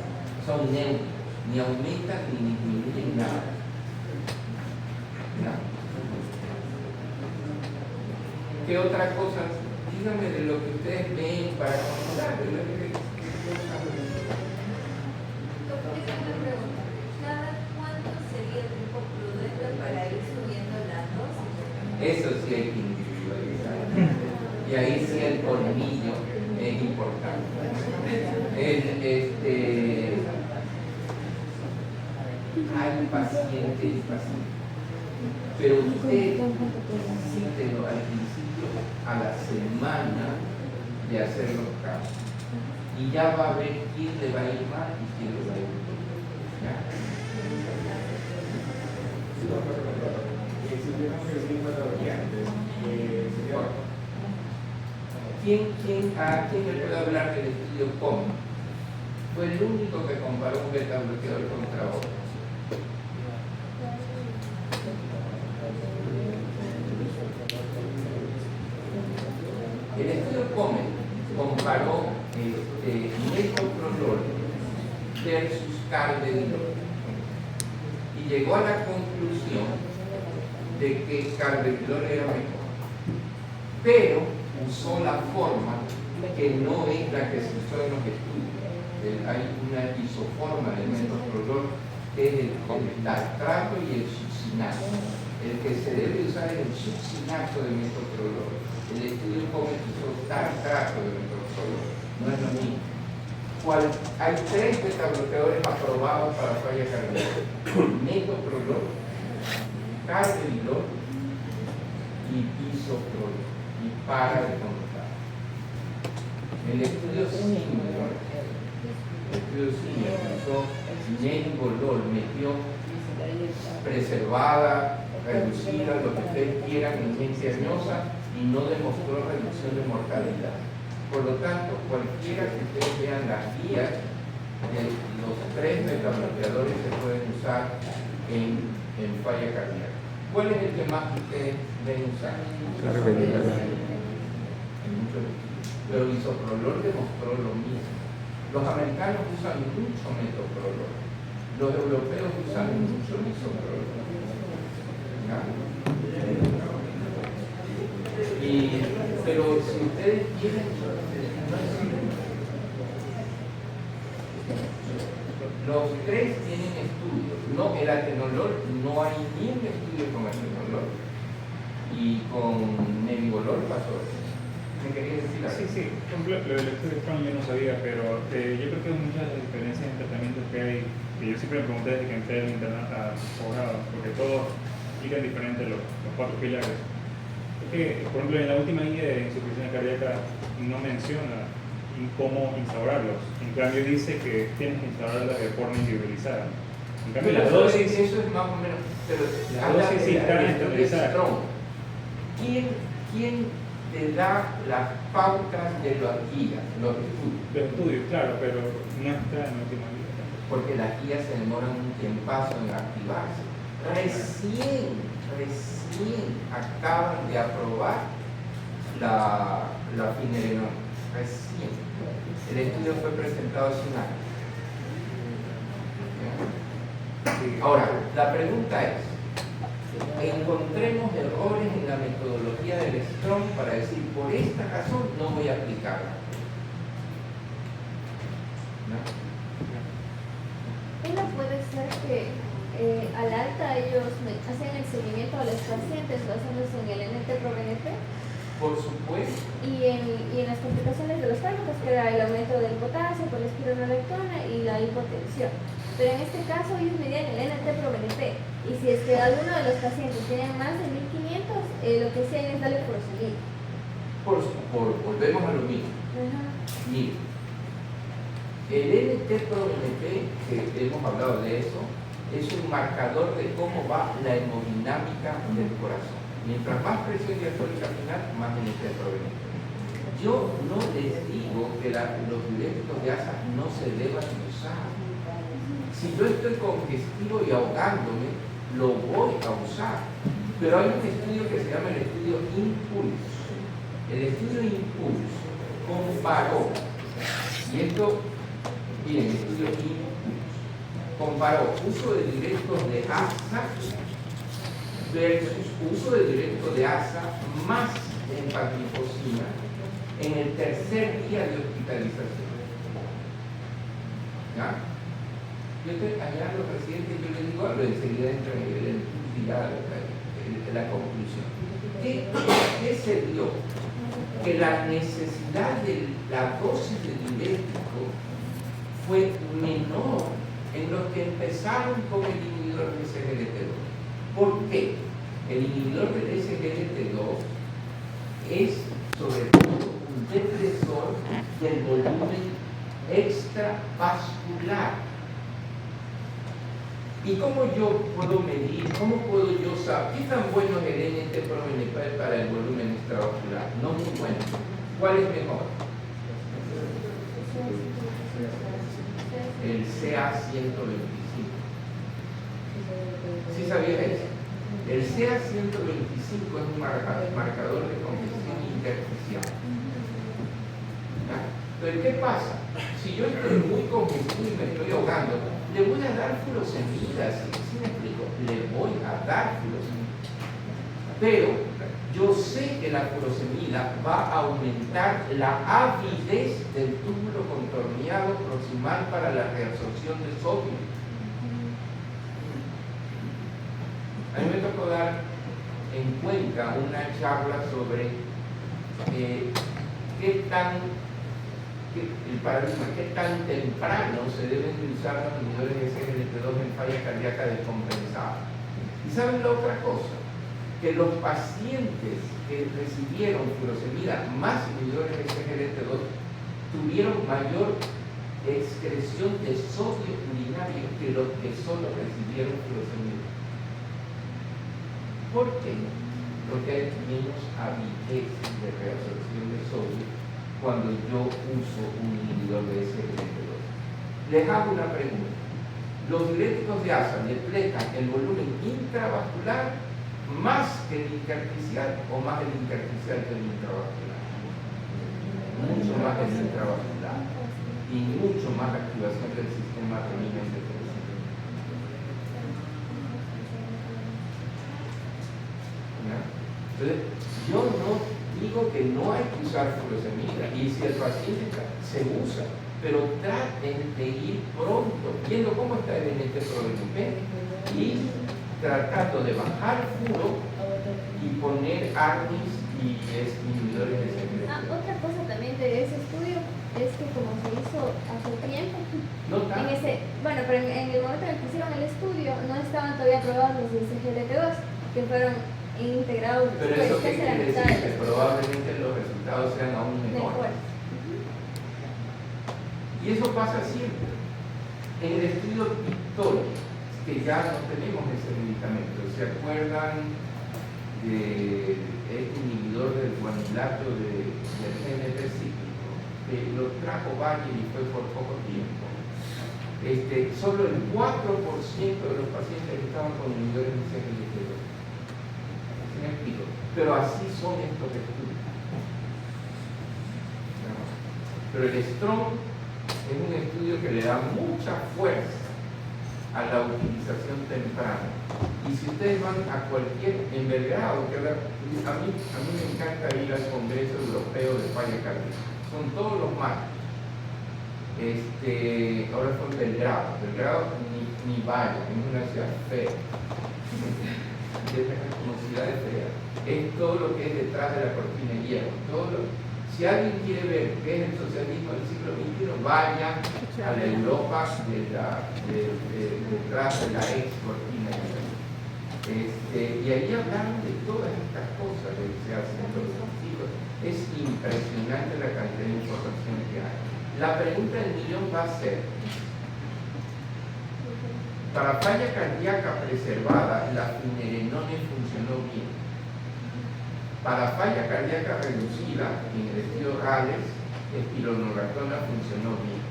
son neutros, ni aumentan ni disminuyen nada. Nada. ¿Qué otra cosa? Díganme de lo que ustedes ven para controlar. Eso sí hay que individualizar. Y ahí sí el colmillo es importante. Hay pacientes y pacientes. Pero usted cítelo al principio, a la semana de hacer los casos. Y ya va a ver quién le va a ir mal y quién le va a ir bien. ¿Ya? ¿A quién le puede hablar del estudio COME? Fue el único que comparó un beta bloqueador contra otro. El estudio COME comparó metoprolol versus carvedilol y llegó a la conclusión de que carvedilol era mejor, pero usó la forma que no es la que se usó en los estudios. Hay una isoforma de metoprolol que es el tartrato y el succinato. El que se debe usar es el succinato de metoprolol. El estudio COME usó tartrato de metoprolol, no es lo mismo. Hay 3 betabloqueadores aprobados para falla cardíaca: metoprolol, carvedilol y bisoprolol. Y para de contar. El estudio similar usó nebivolol, metió preservada reducida, lo que ustedes quieran, en gente añosa, y no demostró reducción de mortalidad. Por lo tanto, cualquiera que ustedes vean las guías de los 3 metabloqueadores se pueden usar en falla cardíaca. ¿Cuál es el que más ustedes ven usar? Pero isoprolol demostró lo mismo. Los americanos usan mucho metoprolol. Los europeos usan mucho isoprolol. Pero si ustedes quieren, los 3 tienen estudios. No, el atenolol, no hay ni un estudio con atenolol. Y con nebivolol pasó. ¿Me querías decir algo? Sí. Por ejemplo, lo del estudio Strong yo no sabía, pero yo creo que hay muchas diferencias en tratamientos que hay, que yo siempre me pregunté desde que entré en internet a posgrado, porque todos explican diferente los 4 pilares. Es que, por ejemplo, en la última guía de insuficiencia cardíaca no menciona cómo instaurarlos. En cambio dice que tienes que instaurarlas de forma individualizada. En cambio Pero las dosis... eso es más o menos, pero las dosis sí están estandarizadas. ¿Quién te da las pautas de las guías, los estudios? Los estudios, claro, pero no está en la última guía. Porque las guías se demoran un tiempazo en activarse. Recién acaban de aprobar la finerenona. Recién. El estudio fue presentado hace un año. Ahora, la pregunta es, encontremos errores en la metodología del Strong para decir, por esta razón no voy a aplicarla. ¿No? Uno puede ser que al alta ellos hacen el seguimiento a los pacientes basándose en el NT-proBNP Por supuesto. y en las complicaciones de los fármacos, que era el aumento del potasio por la espironolactona y la hipotensión. Pero en este caso ellos medían el NT-proBNP y si es que alguno de los pacientes tiene más de 1500, lo que hacían es darle furosemida. Volvemos a lo mismo. Mire, el NT-proBNP, que hemos hablado de eso, es un marcador de cómo va la hemodinámica del corazón. Mientras más presión diastólica final, más NT-proBNP. Yo no les digo que los diuréticos de ASA no se deban usar. Si yo estoy congestivo y ahogándome, lo voy a usar. Pero hay un estudio que se llama el estudio Impulse. El estudio Impulse comparó, y esto, miren, el estudio Impulse comparó uso de diuréticos de ASA versus uso de diuréticos de ASA más empaglifosina en el tercer día de hospitalización. ¿Ya? Yo estoy allá los pacientes, yo les digo algo, enseguida entro en la conclusión. ¿Qué se dio? Que la necesidad de la dosis de diurético fue menor en los que empezaron con el inhibidor de SGLT2. ¿Por qué? El inhibidor del SGLT2 es sobre todo un depresor del volumen extravascular. ¿Y cómo yo puedo medir, cómo puedo yo saber qué tan bueno es el NT-proBNP para el volumen extravascular? No muy bueno. ¿Cuál es mejor? El CA125. ¿Sí sabías eso? El CA125 es un marcador de congestión intersticial. Pero ¿qué pasa? Si yo estoy muy congestivo y me estoy ahogando, le voy a dar furosemida, ¿sí me explico? Le voy a dar furosemida. Pero yo sé que la furosemida va a aumentar la avidez del túbulo contorneado proximal para la reabsorción de sodio. A mí me tocó dar en Cuenca una charla sobre el paradigma, qué tan temprano se deben de usar los inhibidores de SGLT2 en falla cardíaca descompensada. ¿Y saben la otra cosa? Que los pacientes que recibieron furosemida más inhibidores de SGLT2 tuvieron mayor excreción de sodio urinario que los que solo recibieron furosemida. ¿Por qué? Porque hay menos avidez de reabsorción de sodio cuando yo uso un inhibidor de SGLT2. Les hago una pregunta. ¿Los diuréticos de asa depletan el volumen intravascular más que el intersticial o más el intersticial que el intravascular? Mucho más el intravascular y mucho más la activación del sistema renina angiotensina. Entonces, yo no digo que no hay que usar furosemida, y si el paciente se usa, pero traten de ir pronto, viendo cómo está el NT-proBNP y tratando de bajar furo y poner ARNIs y inhibidores de SGLT2. Otra cosa también de ese estudio es que como se hizo hace tiempo, No tanto. pero en el momento en el que hicieron el estudio no estaban todavía aprobados los de SGLT2, que fueron integrados Pero eso qué quiere decir, que probablemente los resultados sean aún mejores. Y eso pasa siempre. En el estudio Victoria, que ya no tenemos ese medicamento, ¿se acuerdan de este inhibidor del guanilato del GNP cíclico? Que lo trajo Valle y fue por poco tiempo. Solo el 4% de los pacientes estaban con inhibidores de GNP2. ¿Sí me explico? Pero así son estos estudios. Pero el Strong es un estudio que le da mucha fuerza a la utilización temprana. Y si ustedes van a cualquier, en Belgrado, que ahora, a mí me encanta ir al Congreso Europeo de Falla Cardíaca, son todos los martes. Ahora fue en Belgrado ni vaya, es una ciudad fea, como ciudades feas, es todo lo que es detrás de la cortina de hierro, si alguien quiere ver qué es el socialismo del siglo XXI, vaya a la Europa detrás de la ex cortina de hierro. Y ahí hablaron de todas estas cosas que se hacen en los archivos. Es impresionante la cantidad de información que hay. La pregunta del millón va a ser: para falla cardíaca preservada, la finerenone funcionó bien. Para falla cardíaca reducida, en el estudio RALES, espironolactona funcionó bien.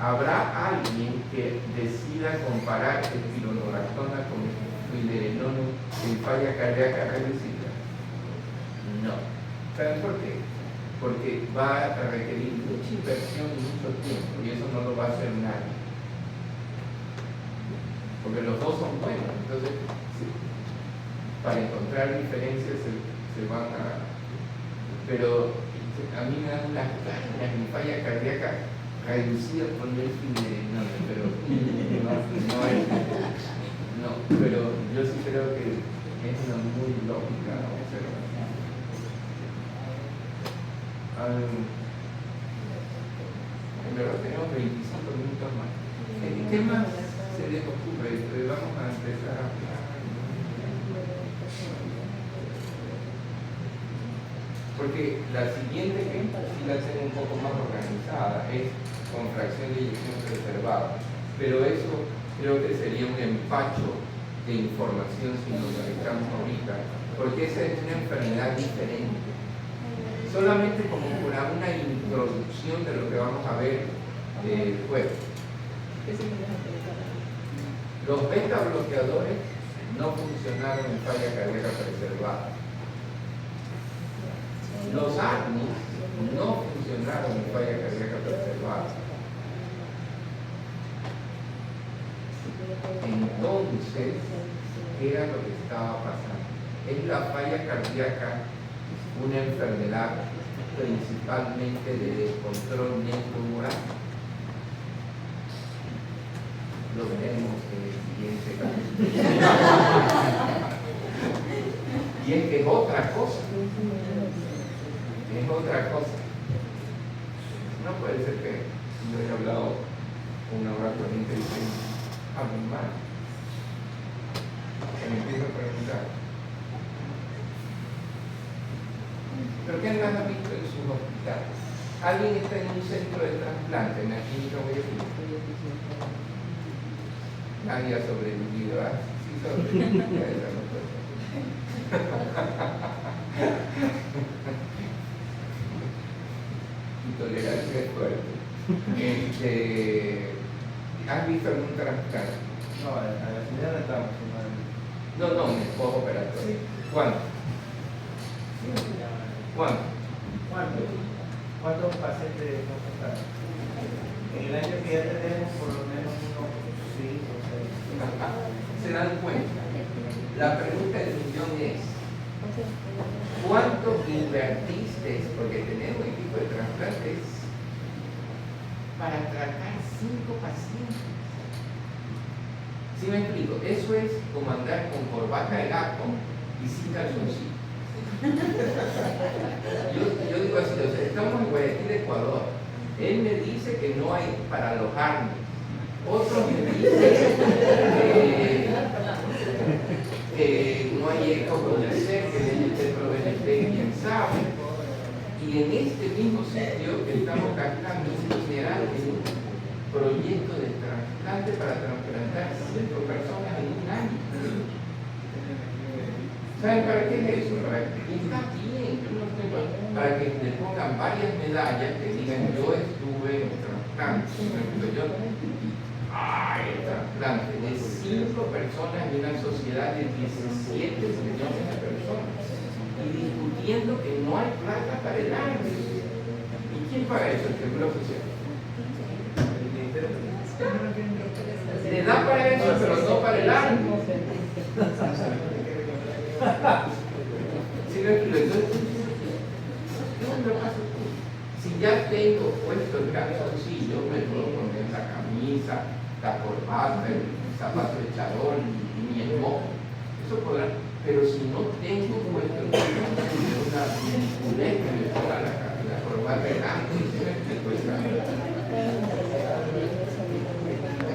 ¿Habrá alguien que decida comparar espironolactona con finerenone en falla cardíaca reducida? No. ¿Saben por qué? Porque va a requerir mucha inversión y mucho tiempo, y eso no lo va a hacer nadie. Porque los dos son buenos, entonces para encontrar diferencias se van a... Pero a mí me dan unas ganas en falla cardíaca reducida poner finerenone, pero no, pero yo sí creo que es una muy lógica observación. En verdad tenemos 25 minutos más. ¿Qué más se les ocurre? Vamos a empezar a hablar. Porque la siguiente, que sí la tengo un poco más organizada, es con fracción de eyección preservada. Pero eso creo que sería un empacho de información si nos conectamos ahorita, porque esa es una enfermedad diferente. Solamente como una introducción de lo que vamos a ver después. Los beta bloqueadores no funcionaron en falla cardíaca preservada. Los ARNIs no funcionaron en falla cardíaca preservada. Entonces, ¿qué era lo que estaba pasando? ¿Es la falla cardíaca una enfermedad principalmente de descontrol neurohumoral? Lo veremos en el siguiente capítulo. Y es que es otra cosa. Es otra cosa. No puede ser que yo haya hablado una hora con gente diciendo, hablen mal. Que me empiezo a preguntar, ¿pero qué han visto en sus hospitales? ¿Alguien está en un centro de trasplante en la clínica Guayaquil? Nadie ha sobrevivido, ¿ah? Sí sobrevivido a esa cosa. Intolerancia es fuerte. ¿Has visto algún trasplante? No, a la señora no estamos. No, en el postoperatorio. ¿Cuánto? ¿Cuánto? ¿Cuántos pacientes consultaron? En el año que ya tenemos por lo menos unos 5 o 6. ¿Se dan cuenta? La pregunta del millón es, ¿cuánto invertiste? Porque tenemos un equipo de trasplantes para tratar 5 pacientes. ¿Sí me explico? Eso es como andar con corbata de gato y sin calzoncillo. Yo digo así, o sea, estamos en Guayaquil, Ecuador. Él me dice que no hay para alojarme. Otros me dicen que no hay eco con el ser, que el centro BNP, quién sabe. Y en este mismo sitio estamos gastando un dineral en un proyecto de trasplante para trasplantar 5 personas en un año. ¿Saben para qué es eso? Para que está bien, para que le pongan varias medallas que digan yo estuve en trasplante. El trasplante de 5 personas en una sociedad de 17 millones de personas y discutiendo que no hay plata para el año. ¿Y quién paga eso? El Seguro Social. Le da para eso, pero no para el año. Si ya tengo puesto el calzoncillo, me puedo poner la camisa, la corbata, el zapato de charol y mi esmojo. Eso podrá, pero si no tengo puesto el calzoncillo, una ridiculez que me ponga la corbata delante,